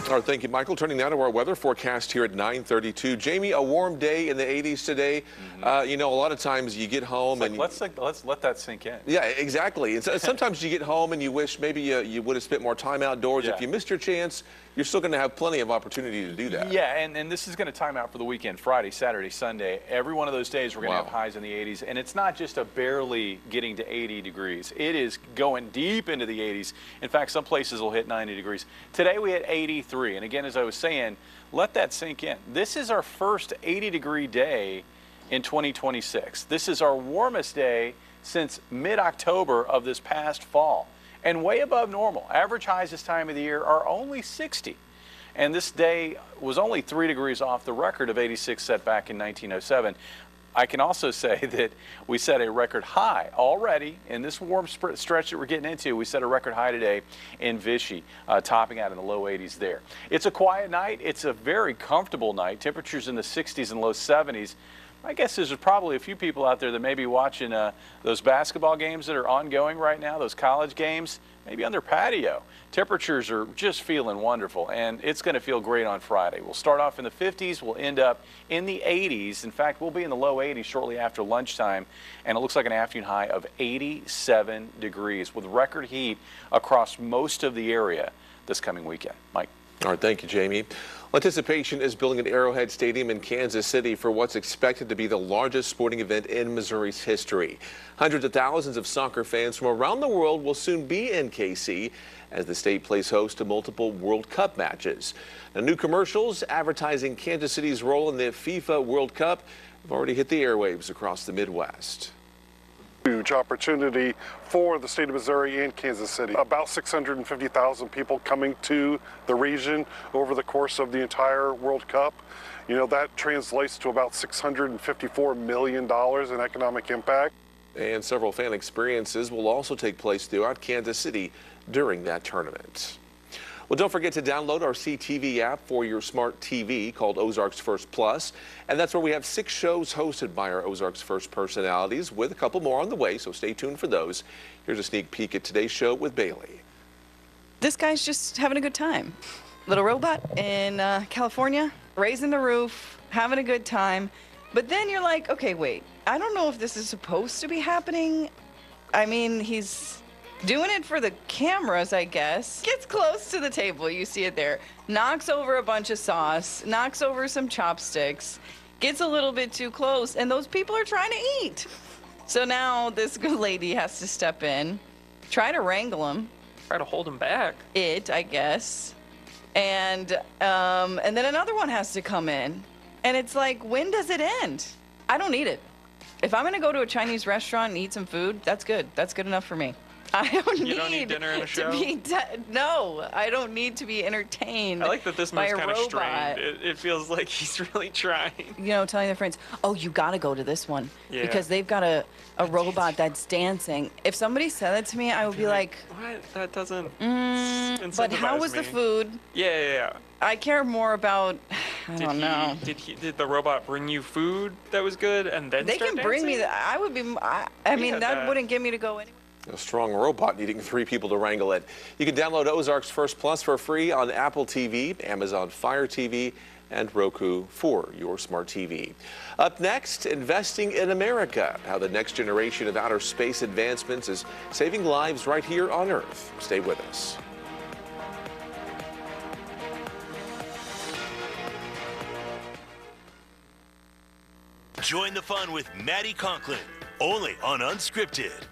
All right, thank you, Michael. Turning now to our weather forecast here at 9:32. Jamie, a warm day in the 80s today. You know, a lot of times you get home and let's let that sink in. Yeah, exactly. And sometimes you get home and you wish maybe you would have spent more time outdoors. Yeah. If you missed your chance, you're still going to have plenty of opportunity to do that. Yeah, and this is going to time out for the weekend, Friday, Saturday, Sunday. Every one of those days we're going to have highs in the 80s, and it's not just a barely getting to 80 degrees. It is going deep into the 80s. In fact, some places will hit 90 degrees. Today we hit 83, and again, as I was saying, let that sink in. This is our first 80-degree day in 2026. This is our warmest day since mid-October of this past fall, and way above normal. Average highs this time of the year are only 60. And this day was only 3 degrees off the record of 86 set back in 1907. I can also say that we set a record high already in this warm stretch that we're getting into. We set a record high today in Vichy, topping out in the low 80s there. It's a quiet night. It's a very comfortable night. Temperatures in the 60s and low 70s. My guess is there's probably a few people out there that may be watching those basketball games that are ongoing right now, those college games, maybe on their patio. Temperatures are just feeling wonderful, and it's going to feel great on Friday. We'll start off in the 50s. We'll end up in the 80s. In fact, we'll be in the low 80s shortly after lunchtime, and it looks like an afternoon high of 87 degrees with record heat across most of the area this coming weekend. Mike. All right, thank you, Jamie. Anticipation is building at Arrowhead Stadium in Kansas City for what's expected to be the largest sporting event in Missouri's history. Hundreds of thousands of soccer fans from around the world will soon be in KC as the state plays host to multiple World Cup matches. Now, new commercials advertising Kansas City's role in the FIFA World Cup have already hit the airwaves across the Midwest. Huge opportunity for the state of Missouri and Kansas City. About 650,000 people coming to the region over the course of the entire World Cup. You know, that translates to about $654 million in economic impact. And several fan experiences will also take place throughout Kansas City during that tournament. Well, don't forget to download our CTV app for your smart TV called Ozarks First Plus. And that's where we have 6 shows hosted by our Ozarks First personalities with a couple more on the way, so stay tuned for those. Here's a sneak peek at today's show with Bailey. This guy's just having a good time. Little robot in California, raising the roof, having a good time. But then you're like, okay, wait, I don't know if this is supposed to be happening. I mean, he's doing it for the cameras, I guess. Gets close to the table, you see it there. Knocks over a bunch of sauce, knocks over some chopsticks, gets a little bit too close, and those people are trying to eat. So now this good lady has to step in, try to wrangle him. Try to hold him back. I guess. And then another one has to come in. And it's like, when does it end? I don't need it. If I'm gonna go to a Chinese restaurant and eat some food, that's good. That's good enough for me. I don't need dinner and a show? No, I don't need to be entertained. I like that this man's kind of strained. It feels like he's really trying. You know, telling their friends, oh, you got to go to this one. Yeah. Because they've got a robot that's dancing. If somebody said that to me, I would be like, what? That doesn't but how was the food? Yeah. I care more about I don't know. Did the robot bring you food that was good and then They start can bring me dancing? that. I would be. I mean, that wouldn't get me to go anywhere. A strong robot needing 3 people to wrangle it. You can download Ozarks First Plus for free on Apple TV, Amazon Fire TV, and Roku for your smart TV. Up next, investing in America, how the next generation of outer space advancements is saving lives right here on Earth. Stay with us. Join the fun with Maddie Conklin, only on Unscripted.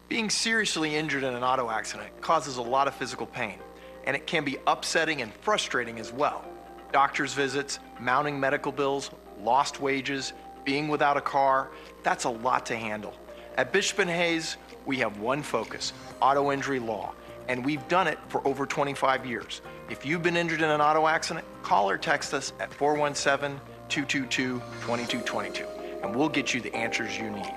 Being seriously injured in an auto accident causes a lot of physical pain, and it can be upsetting and frustrating as well. Doctor's visits, mounting medical bills, lost wages, being without a car, that's a lot to handle. At Bishop & Hayes, we have one focus, auto injury law, and we've done it for over 25 years. If you've been injured in an auto accident, call or text us at 417-222-2222, and we'll get you the answers you need.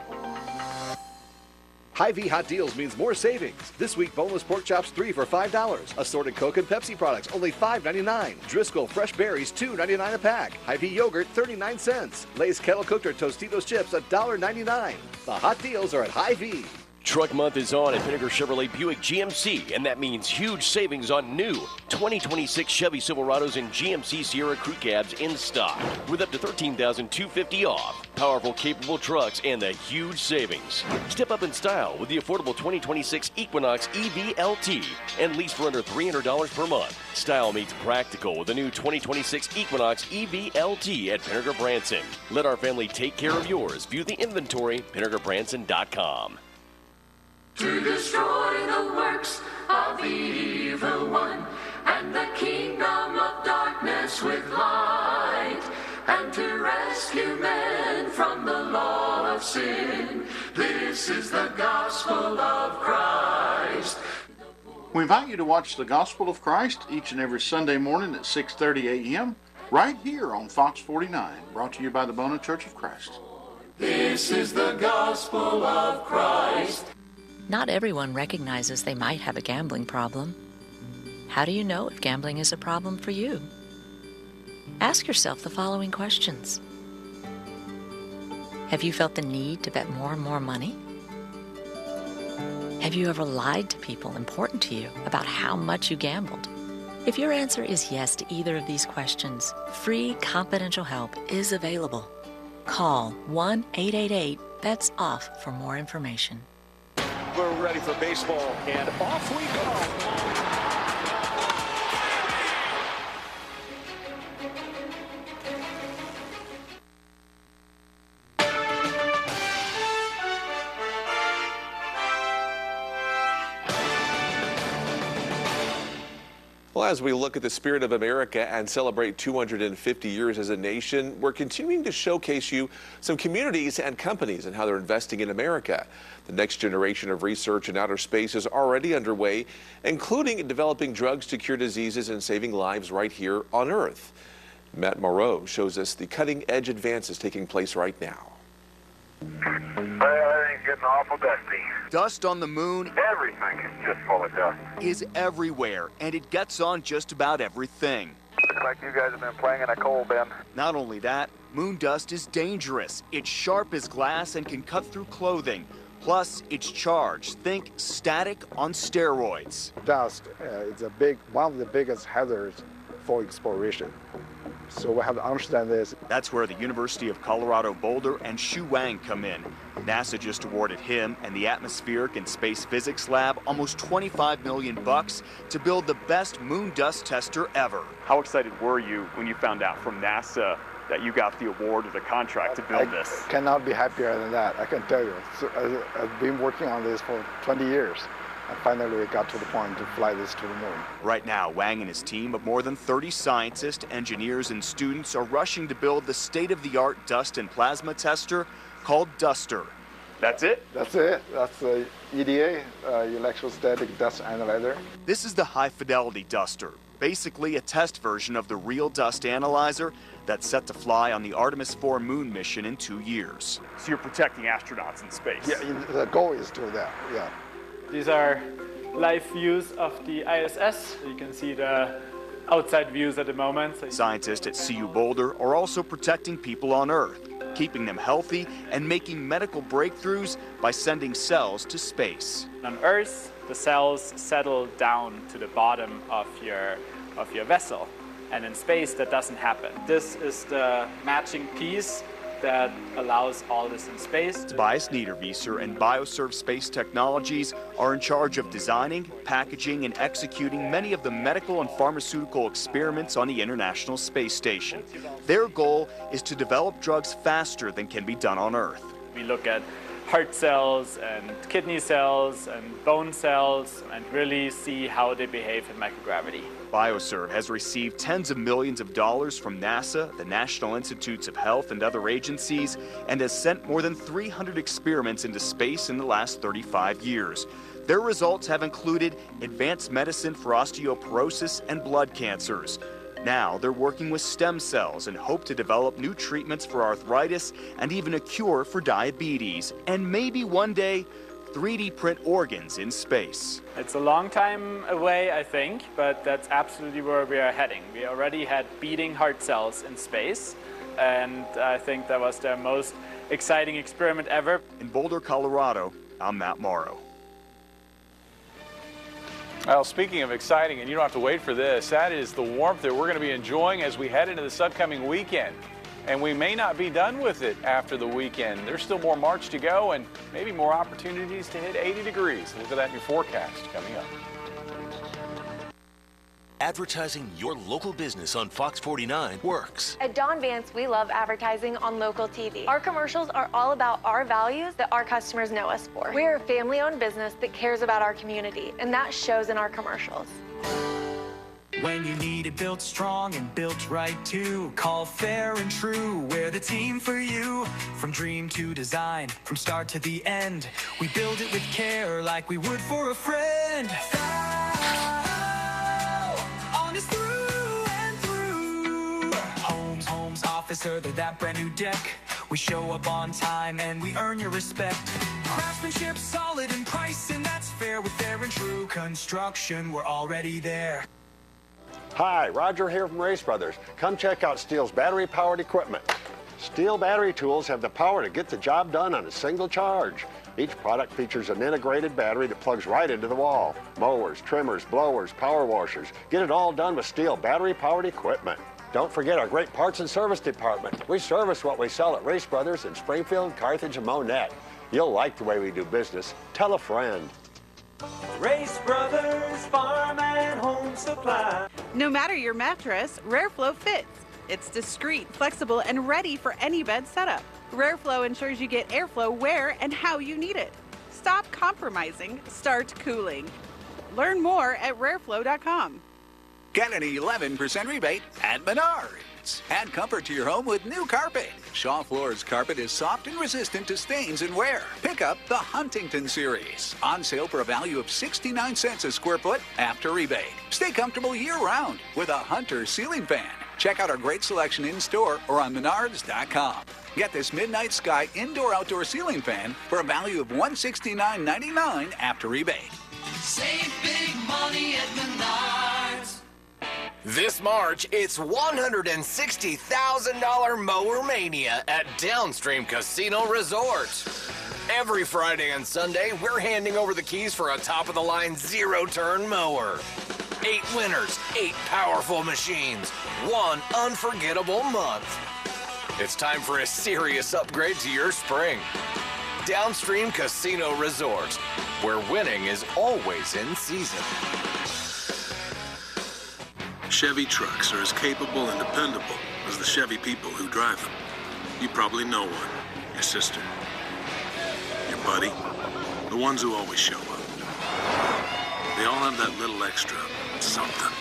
Hy-Vee Hot Deals means more savings. This week, boneless pork chops 3 for $5. Assorted Coke and Pepsi products only $5.99. Driscoll fresh berries $2.99 a pack. Hy-Vee yogurt 39 cents. Lay's kettle cooked or Tostitos chips $1.99. The hot deals are at Hy-Vee. Truck Month is on at Pinnaker Chevrolet Buick GMC, and that means huge savings on new 2026 Chevy Silverados and GMC Sierra Crew Cabs in stock, with up to $13,250 off. Powerful, capable trucks and the huge savings. Step up in style with the affordable 2026 Equinox EV LT and lease for under $300 per month. Style meets practical with the new 2026 Equinox EV LT at Pinnaker Branson. Let our family take care of yours. View the inventory, PinnakerBranson.com. To destroy the works of the evil one, and the kingdom of darkness with light, and to rescue men from the law of sin. This is the gospel of Christ. We invite you to watch the Gospel of Christ each and every Sunday morning at 6:30 a.m. right here on Fox 49, brought to you by the Bona Church of Christ. This is the gospel of Christ. Not everyone recognizes they might have a gambling problem. How do you know if gambling is a problem for you? Ask yourself the following questions. Have you felt the need to bet more and more money? Have you ever lied to people important to you about how much you gambled? If your answer is yes to either of these questions, free confidential help is available. Call 1-888-BETS-OFF for more information. We're ready for baseball, and off we go. Well, as we look at the spirit of America and celebrate 250 years as a nation, we're continuing to showcase you some communities and companies and how they're investing in America. The next generation of research in outer space is already underway, including developing drugs to cure diseases and saving lives right here on Earth. Matt Moreau shows us the cutting-edge advances taking place right now. I think getting awful dusty. Dust on the moon, Everything is just full of dust. is everywhere, and it gets on just about everything. Looks like you guys have been playing in a coal bin. Not only that, moon dust is dangerous. It's sharp as glass and can cut through clothing. Plus, it's charged. Think static on steroids. Dust is one of the biggest hazards for exploration. So we have to understand this. That's where the University of Colorado Boulder and Shu Wang come in. NASA just awarded him and the Atmospheric and Space Physics Lab almost $25 million to build the best moon dust tester ever. How excited were you when you found out from NASA that you got the award or the contract to build this? I cannot be happier than that, I can tell you. So I've been working on this for 20 years. And finally, we got to the point to fly this to the moon. Right now, Wang and his team of more than 30 scientists, engineers, and students are rushing to build the state-of-the-art dust and plasma tester called Duster. That's it? That's it. That's the EDA, electrostatic dust analyzer. This is the high-fidelity Duster, basically a test version of the real dust analyzer that's set to fly on the Artemis 4 moon mission in 2 years. So you're protecting astronauts in space? Yeah, the goal is to do that, yeah. These are live views of the ISS. You can see the outside views at the moment. Scientists at CU Boulder are also protecting people on Earth, keeping them healthy and making medical breakthroughs by sending cells to space. On Earth, the cells settle down to the bottom of your vessel. And in space, that doesn't happen. This is the matching piece that allows all this in space. Tobias Niederwieser and Bioserve Space Technologies are in charge of designing, packaging, and executing many of the medical and pharmaceutical experiments on the International Space Station. Their goal is to develop drugs faster than can be done on Earth. We look at heart cells and kidney cells and bone cells and really see how they behave in microgravity. Bioserve has received tens of millions of dollars from NASA, the National Institutes of Health, and other agencies, and has sent more than 300 experiments into space in the last 35 years. Their results have included advanced medicine for osteoporosis and blood cancers. Now they're working with stem cells and hope to develop new treatments for arthritis and even a cure for diabetes. And maybe one day, 3D print organs in space. It's a long time away, I think, but that's absolutely where we are heading. We already had beating heart cells in space, and I think that was the most exciting experiment ever. In Boulder, Colorado, I'm Matt Morrow. Well, speaking of exciting, and you don't have to wait for this, that is the warmth that we're going to be enjoying as we head into this upcoming weekend. And we may not be done with it after the weekend. There's still more March to go and maybe more opportunities to hit 80 degrees. Look at that in your forecast coming up. Advertising your local business on Fox 49 works. At Don Vance, we love advertising on local TV. Our commercials are all about our values that our customers know us for. We're a family-owned business that cares about our community, and that shows in our commercials. When you need it built strong and built right too, call Fair and True. We're the team for you. From dream to design, from start to the end, we build it with care like we would for a friend. Honest through and through. Homes, officer, they're that brand new deck. We show up on time and we earn your respect. Craftsmanship solid in price, and that's fair with Fair and True Construction. We're already there. Hi, Roger here from Race Brothers. Come check out Steel's battery-powered equipment. Steel battery tools have the power to get the job done on a single charge. Each product features an integrated battery that plugs right into the wall. Mowers, trimmers, blowers, power washers. Get it all done with Steel battery-powered equipment. Don't forget our great parts and service department. We service what we sell at Race Brothers in Springfield, Carthage, and Monette. You'll like the way we do business. Tell a friend. Race Brothers Farm and Home Supply. No matter your mattress, RareFlow fits. It's discreet, flexible, and ready for any bed setup. RareFlow ensures you get airflow where and how you need it. Stop compromising, start cooling. Learn more at rareflow.com. Get an 11% rebate at Menards. Add comfort to your home with new carpet. Shaw Floors carpet is soft and resistant to stains and wear. Pick up the Huntington Series. On sale for a value of 69 cents a square foot after rebate. Stay comfortable year-round with a Hunter ceiling fan. Check out our great selection in-store or on Menards.com. Get this Midnight Sky indoor-outdoor ceiling fan for a value of $169.99 after rebate. Save big money at Menards. This March, it's $160,000 Mower Mania at Downstream Casino Resort. Every Friday and Sunday, we're handing over the keys for a top-of-the-line zero-turn mower. 8 winners, 8 powerful machines, 1 unforgettable month. It's time for a serious upgrade to your spring. Downstream Casino Resort, where winning is always in season. Chevy trucks are as capable and dependable as the Chevy people who drive them. You probably know one. Your sister. Your buddy. The ones who always show up. They all have that little extra something.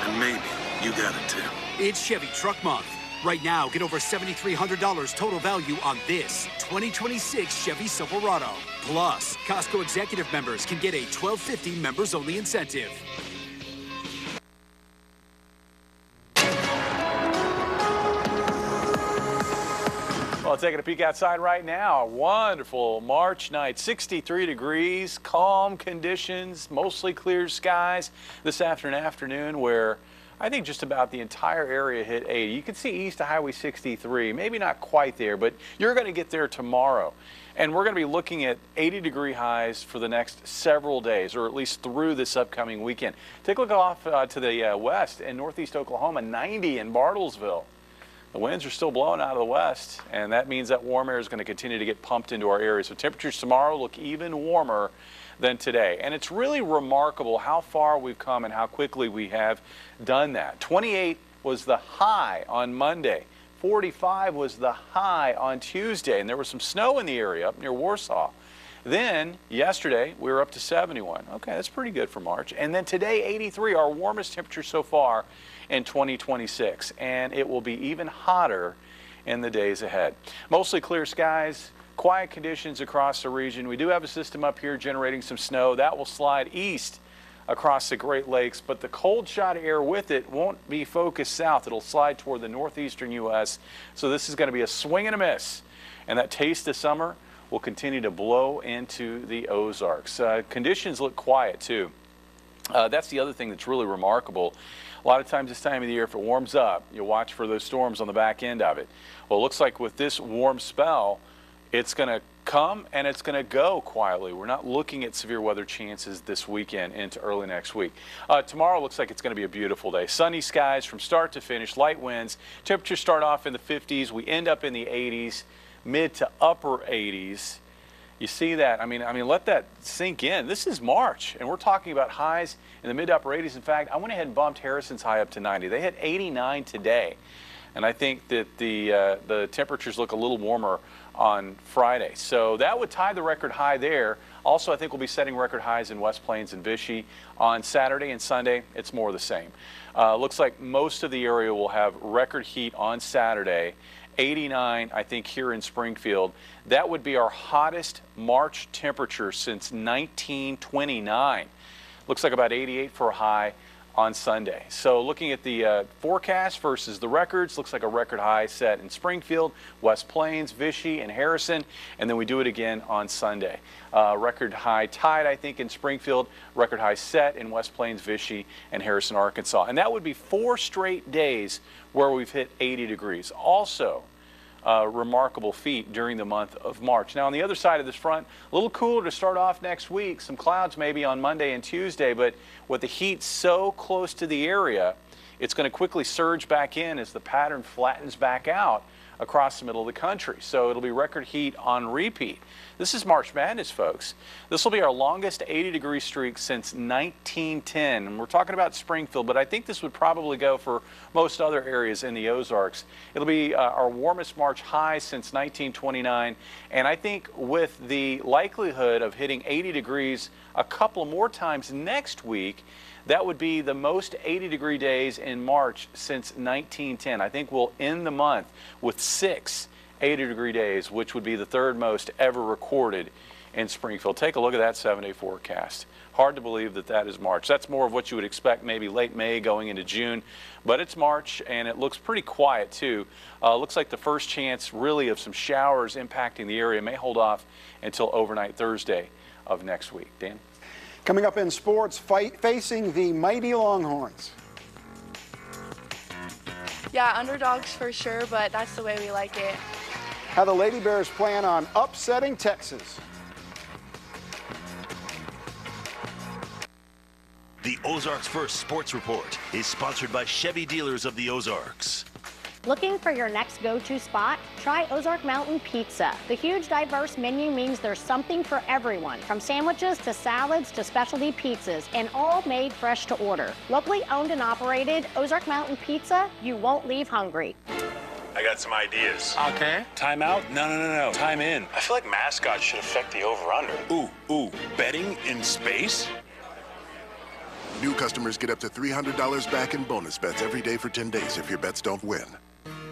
And maybe you got it too. It's Chevy Truck Month. Right now, get over $7,300 total value on this 2026 Chevy Silverado. Plus, Costco Executive members can get a $12.50 members-only incentive. Well, taking a peek outside right now. A wonderful March night, 63 degrees, calm conditions, mostly clear skies this afternoon where I think just about the entire area hit 80. You can see east of Highway 63, maybe not quite there, but you're going to get there tomorrow. And we're going to be looking at 80-degree highs for the next several days, or at least through this upcoming weekend. Take a look off to the west in northeast Oklahoma, 90 in Bartlesville. The winds are still blowing out of the west, and that means that warm air is going to continue to get pumped into our area. So temperatures tomorrow look even warmer than today. And it's really remarkable how far we've come and how quickly we have done that. 28 was the high on Monday. 45 was the high on Tuesday, and there was some snow in the area up near Warsaw. Then yesterday we were up to 71. Okay, that's pretty good for March. And then today 83, our warmest temperature so far in 2026, and it will be even hotter in the days ahead. Mostly clear skies, quiet conditions across the region. We do have a system up here generating some snow that will slide east across the Great Lakes, but the cold shot air with it won't be focused south. It'll slide toward the northeastern U.S. So this is going to be a swing and a miss, and that taste of summer will continue to blow into the Ozarks. Conditions look quiet too. That's the other thing that's really remarkable. A lot of times this time of the year, if it warms up, you watch for those storms on the back end of it. Well, it looks like with this warm spell, it's going to come and it's going to go quietly. We're not looking at severe weather chances this weekend into early next week. Tomorrow looks like it's going to be a beautiful day. Sunny skies from start to finish, light winds. Temperatures start off in the 50s. We end up in the 80s, mid to upper 80s. You see that? I mean, let that sink in. This is March, and we're talking about highs in the mid to upper 80s. In fact, I went ahead and bumped Harrison's high up to 90. They hit 89 today, and I think that the temperatures look a little warmer on Friday. So that would tie the record high there. Also, I think we'll be setting record highs in West Plains and Vichy on Saturday and Sunday. It's more the same. Looks like most of the area will have record heat on Saturday. 89, I think, here in Springfield. That would be our hottest March temperature since 1929. Looks like about 88 for a high on Sunday. So looking at the forecast versus the records, looks like a record high set in Springfield, West Plains, Vichy, and Harrison, and then we do it again on Sunday. Record high tied, I think, in Springfield, record high set in West Plains, Vichy, and Harrison, Arkansas. And that would be 4 straight days where we've hit 80 degrees. Also, remarkable feat during the month of March. Now on the other side of this front, a little cooler to start off next week. Some clouds maybe on Monday and Tuesday, but with the heat so close to the area, it's going to quickly surge back in as the pattern flattens back out across the middle of the country. So it'll be record heat on repeat. This is March Madness, folks. This will be our longest 80-degree streak since 1910. And we're talking about Springfield, but I think this would probably go for most other areas in the Ozarks. It'll be our warmest March high since 1929. And I think with the likelihood of hitting 80 degrees a couple more times next week, that would be the most 80-degree days in March since 1910. I think we'll end the month with 6 80-degree days, which would be the 3rd most ever recorded in Springfield. Take a look at that 7-day forecast. Hard to believe that that is March. That's more of what you would expect maybe late May going into June, but it's March and it looks pretty quiet too. Looks like the first chance really of some showers impacting the area may hold off until overnight Thursday of next week. Dan? Coming up in sports, facing the mighty Longhorns. Yeah, underdogs for sure, but that's the way we like it. How the Lady Bears plan on upsetting Texas. The Ozarks First Sports Report is sponsored by Chevy Dealers of the Ozarks. Looking for your next go-to spot? Try Ozark Mountain Pizza. The huge, diverse menu means there's something for everyone, from sandwiches to salads to specialty pizzas, and all made fresh to order. Locally owned and operated, Ozark Mountain Pizza, you won't leave hungry. I got some ideas. Okay. Time out? No. Time in. I feel like mascots should affect the over-under. Ooh. Betting in space? New customers get up to $300 back in bonus bets every day for 10 days if your bets don't win.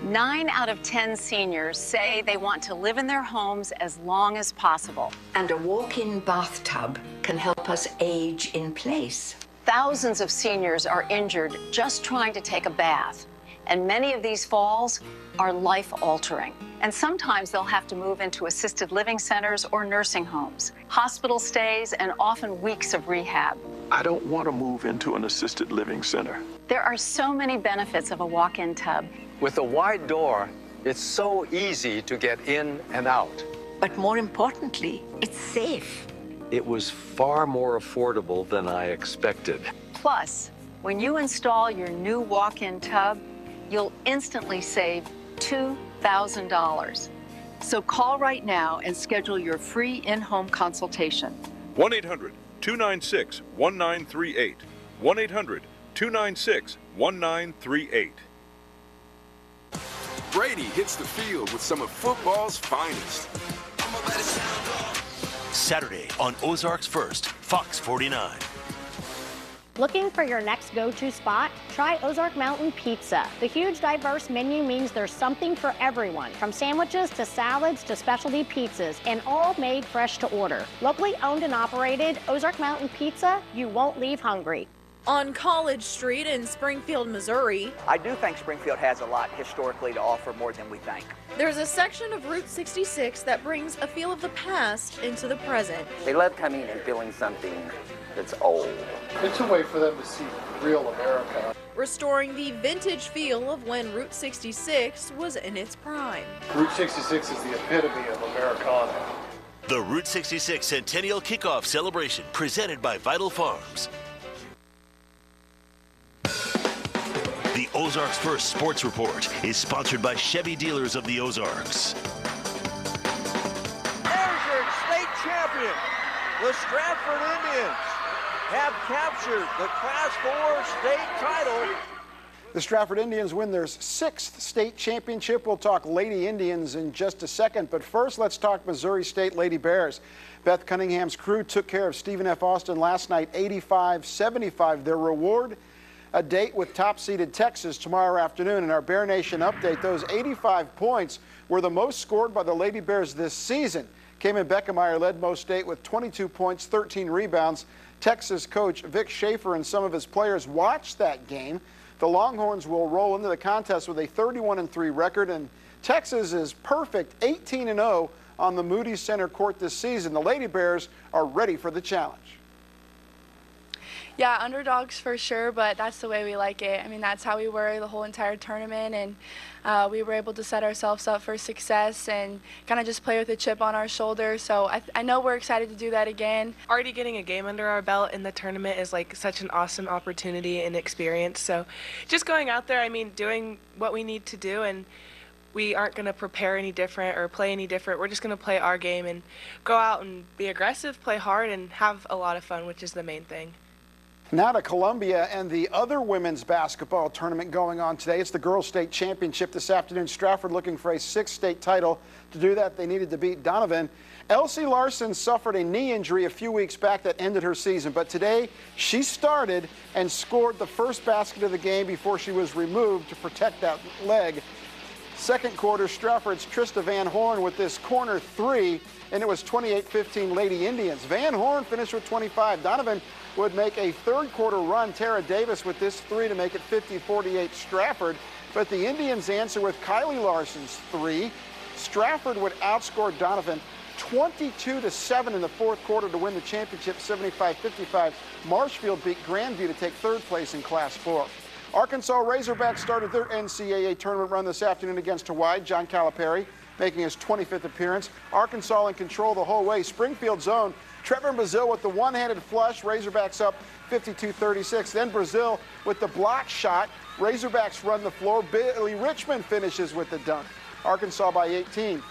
9 out of 10 seniors say they want to live in their homes as long as possible. And a walk-in bathtub can help us age in place. Thousands of seniors are injured just trying to take a bath. And many of these falls are life-altering. And sometimes they'll have to move into assisted living centers or nursing homes, hospital stays, and often weeks of rehab. I don't want to move into an assisted living center. There are so many benefits of a walk-in tub. With a wide door, it's so easy to get in and out. But more importantly, it's safe. It was far more affordable than I expected. Plus, when you install your new walk-in tub, you'll instantly save $2,000. So call right now and schedule your free in-home consultation. 1-800-296-1938. 1-800-296-1938. Brady hits the field with some of football's finest. Saturday on Ozarks First, Fox 49. Looking for your next go-to spot? Try Ozark Mountain Pizza. The huge, diverse menu means there's something for everyone, from sandwiches to salads to specialty pizzas, and all made fresh to order. Locally owned and operated, Ozark Mountain Pizza, you won't leave hungry. On College Street in Springfield, Missouri, I do think Springfield has a lot historically to offer, more than we think. there's a section of Route 66 that brings a feel of the past into the present. They love coming and feeling something that's old. It's a way for them to see real America. Restoring the vintage feel of when Route 66 was in its prime. Route 66 is the epitome of Americana. The Route 66 Centennial Kickoff Celebration, presented by Vital Farms. The Ozarks First Sports Report is sponsored by Chevy Dealers of the Ozarks. There's your state champion. The Stratford Indians have captured the Class 4 state title. The Stratford Indians win their 6th state championship. We'll talk Lady Indians in just a second, but first let's talk Missouri State Lady Bears. Beth Cunningham's crew took care of Stephen F. Austin last night, 85-75. Their reward, a date with top-seeded Texas tomorrow afternoon. In our Bear Nation update, those 85 points were the most scored by the Lady Bears this season. Cayman Beckemeyer led Mo State with 22 points, 13 rebounds. Texas coach Vic Schaefer and some of his players watched that game. The Longhorns will roll into the contest with a 31-3 record, and Texas is perfect, 18-0 on the Moody Center court this season. The Lady Bears are ready for the challenge. Yeah, underdogs for sure, but that's the way we like it. I mean, that's how we were the whole entire tournament, and we were able to set ourselves up for success and kind of just play with a chip on our shoulder. So I know we're excited to do that again. Already getting a game under our belt in the tournament is like such an awesome opportunity and experience. So just going out there, I mean, doing what we need to do, and we aren't going to prepare any different or play any different. We're just going to play our game and go out and be aggressive, play hard, and have a lot of fun, which is the main thing. Now to Columbia and the other women's basketball tournament going on today. It's the Girls State Championship this afternoon. Stratford looking for a 6th state title. To do that, they needed to beat Donovan. Elsie Larson suffered a knee injury a few weeks back that ended her season, but today she started and scored the first basket of the game before she was removed to protect that leg. Second quarter, Stratford's Trista Van Horn with this corner three, and it was 28-15 Lady Indians. Van Horn finished with 25. Donovan would make a third quarter run. Tara Davis with this three to make it 50-48 Stratford. But the Indians answer with Kylie Larson's three. Stratford would outscore Donovan 22-7 in the fourth quarter to win the championship 75-55. Marshfield beat Grandview to take third place in Class 4. Arkansas Razorbacks started their NCAA tournament run this afternoon against Hawaii. John Calipari making his 25th appearance. Arkansas in control the whole way. Springfield zone. Trevor Brazil with the one-handed flush. Razorbacks up 52-36. Then Brazil with the block shot. Razorbacks run the floor. Billy Richmond finishes with the dunk. Arkansas by 18.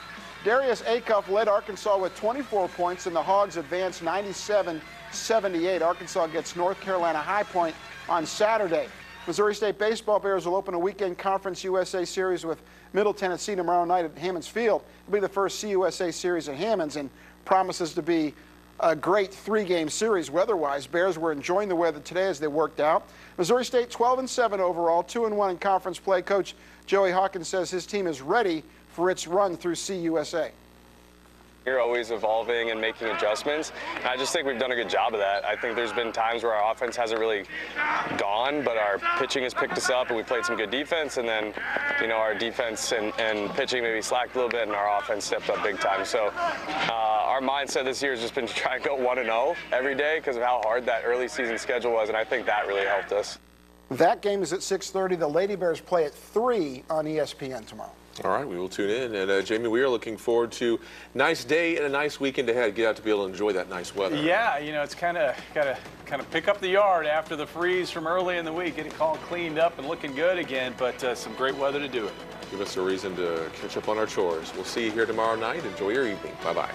Darius Acuff led Arkansas with 24 points, and the Hogs advanced 97-78. Arkansas gets North Carolina High Point on Saturday. Missouri State Baseball Bears will open a weekend Conference USA series with Middle Tennessee tomorrow night at Hammonds Field. It'll be the first CUSA series at Hammonds and promises to be a great three-game series weather-wise. Bears were enjoying the weather today as they worked out. Missouri State 12-7 overall, 2-1 in conference play. Coach Joey Hawkins says his team is ready for its run through CUSA. You're always evolving and making adjustments. And I just think we've done a good job of that. I think there's been times where our offense hasn't really gone, but our pitching has picked us up and we played some good defense. And then, you know, our defense and pitching maybe slacked a little bit and our offense stepped up big time. So our mindset this year has just been to try and go 1-0 every day because of how hard that early season schedule was. And I think that really helped us. That game is at 6:30. The Lady Bears play at 3 on ESPN tomorrow. All right, we will tune in. And Jamie, we are looking forward to a nice day and a nice weekend ahead. Get out to be able to enjoy that nice weather. Yeah, you know, it's kind of pick up the yard after the freeze from early in the week. Get it all cleaned up and looking good again, but some great weather to do it. Give us a reason to catch up on our chores. We'll see you here tomorrow night. Enjoy your evening. Bye-bye.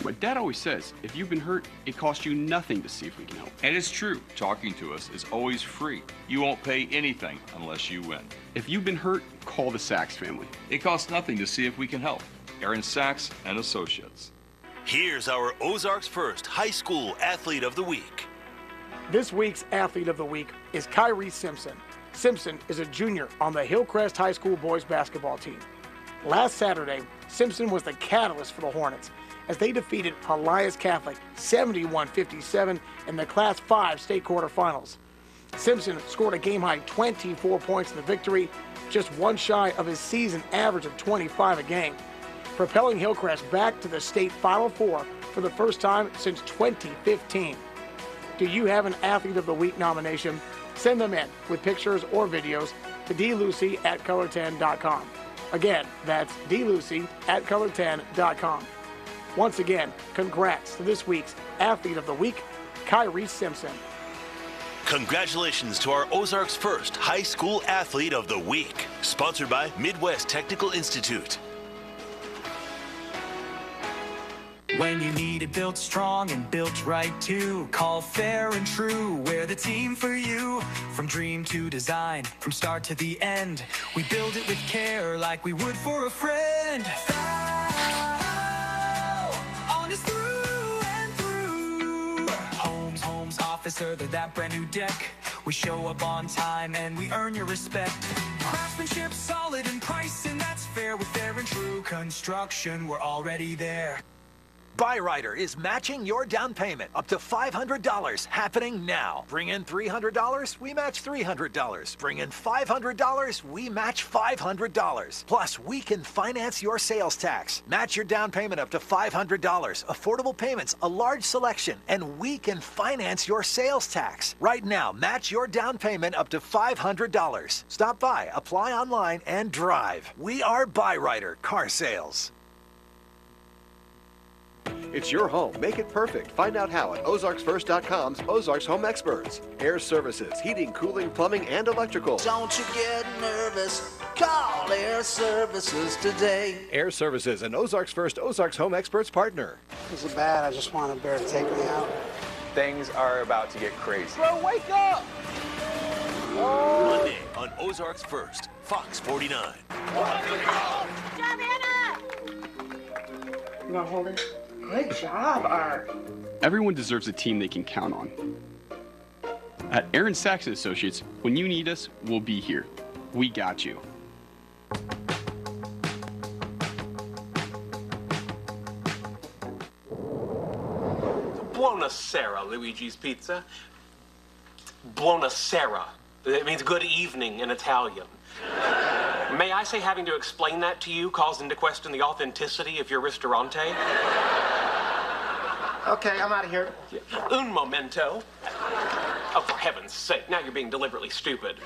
My dad always says, if you've been hurt, it costs you nothing to see if we can help. And it's true. Talking to us is always free. You won't pay anything unless you win. If you've been hurt, call the Sachs family. It costs nothing to see if we can help. Aaron Sachs and Associates. Here's our Ozarks First High School Athlete of the Week. This week's Athlete of the Week is Kyrie Simpson. Simpson is a junior on the Hillcrest High School boys basketball team. Last Saturday, Simpson was the catalyst for the Hornets as they defeated Elias Catholic 71-57 in the Class 5 state quarterfinals. Simpson scored a game-high 24 points in the victory, just one shy of his season average of 25 a game, propelling Hillcrest back to the state Final Four for the first time since 2015. Do you have an Athlete of the Week nomination? Send them in with pictures or videos to dlucy@color10.com. Again, that's dlucy@color10.com. Once again, congrats to this week's Athlete of the Week, Kyrie Simpson. Congratulations to our Ozarks First High School Athlete of the Week, sponsored by Midwest Technical Institute. When you need it built strong and built right too, call Fair and True. We're the team for you. From dream to design, from start to the end, we build it with care like we would for a friend. On is through and through. Homes, officer, they're that brand new deck. We show up on time and we earn your respect. Craftsmanship solid and pricing that's fair with Fair and True Construction. We're already there. Byrider is matching your down payment up to $500 happening now. Bring in $300, we match $300. Bring in $500, we match $500. Plus, we can finance your sales tax. Match your down payment up to $500. Affordable payments, a large selection, and we can finance your sales tax. Right now, match your down payment up to $500. Stop by, apply online, and drive. We are Byrider Car Sales. It's your home. Make it perfect. Find out how at OzarksFirst.com's Ozarks Home Experts. Air Services, heating, cooling, plumbing, and electrical. Don't you get nervous. Call Air Services today. Air Services, an Ozarks First Ozarks Home Experts partner. This is bad. I just want a bear to take me out. Things are about to get crazy. Bro, wake up! Monday on Ozarks First, Fox 49. You want to hold it? Good job, Art. Everyone deserves a team they can count on. At Aaron Sachs & Associates, when you need us, we'll be here. We got you. Buonasera, Luigi's Pizza. Buonasera. It means good evening in Italian. May I say having to explain that to you calls into question the authenticity of your ristorante? Okay, I'm out of here. Un momento. Oh, for heaven's sake, now you're being deliberately stupid.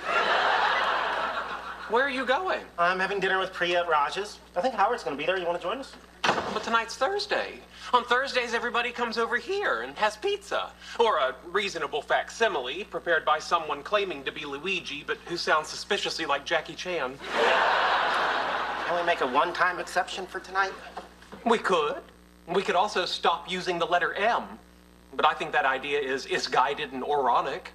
Where are you going? I'm having dinner with Priya at Raj's. I think Howard's going to be there. You want to join us? But tonight's Thursday. On Thursdays, everybody comes over here and has pizza. Or a reasonable facsimile prepared by someone claiming to be Luigi, but who sounds suspiciously like Jackie Chan. Can we make a one-time exception for tonight? We could. We could also stop using the letter M. But I think that idea is guided and ironic.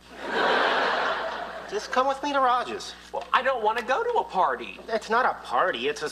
Just come with me to Raj's. Well, I don't want to go to a party. It's not a party. It's a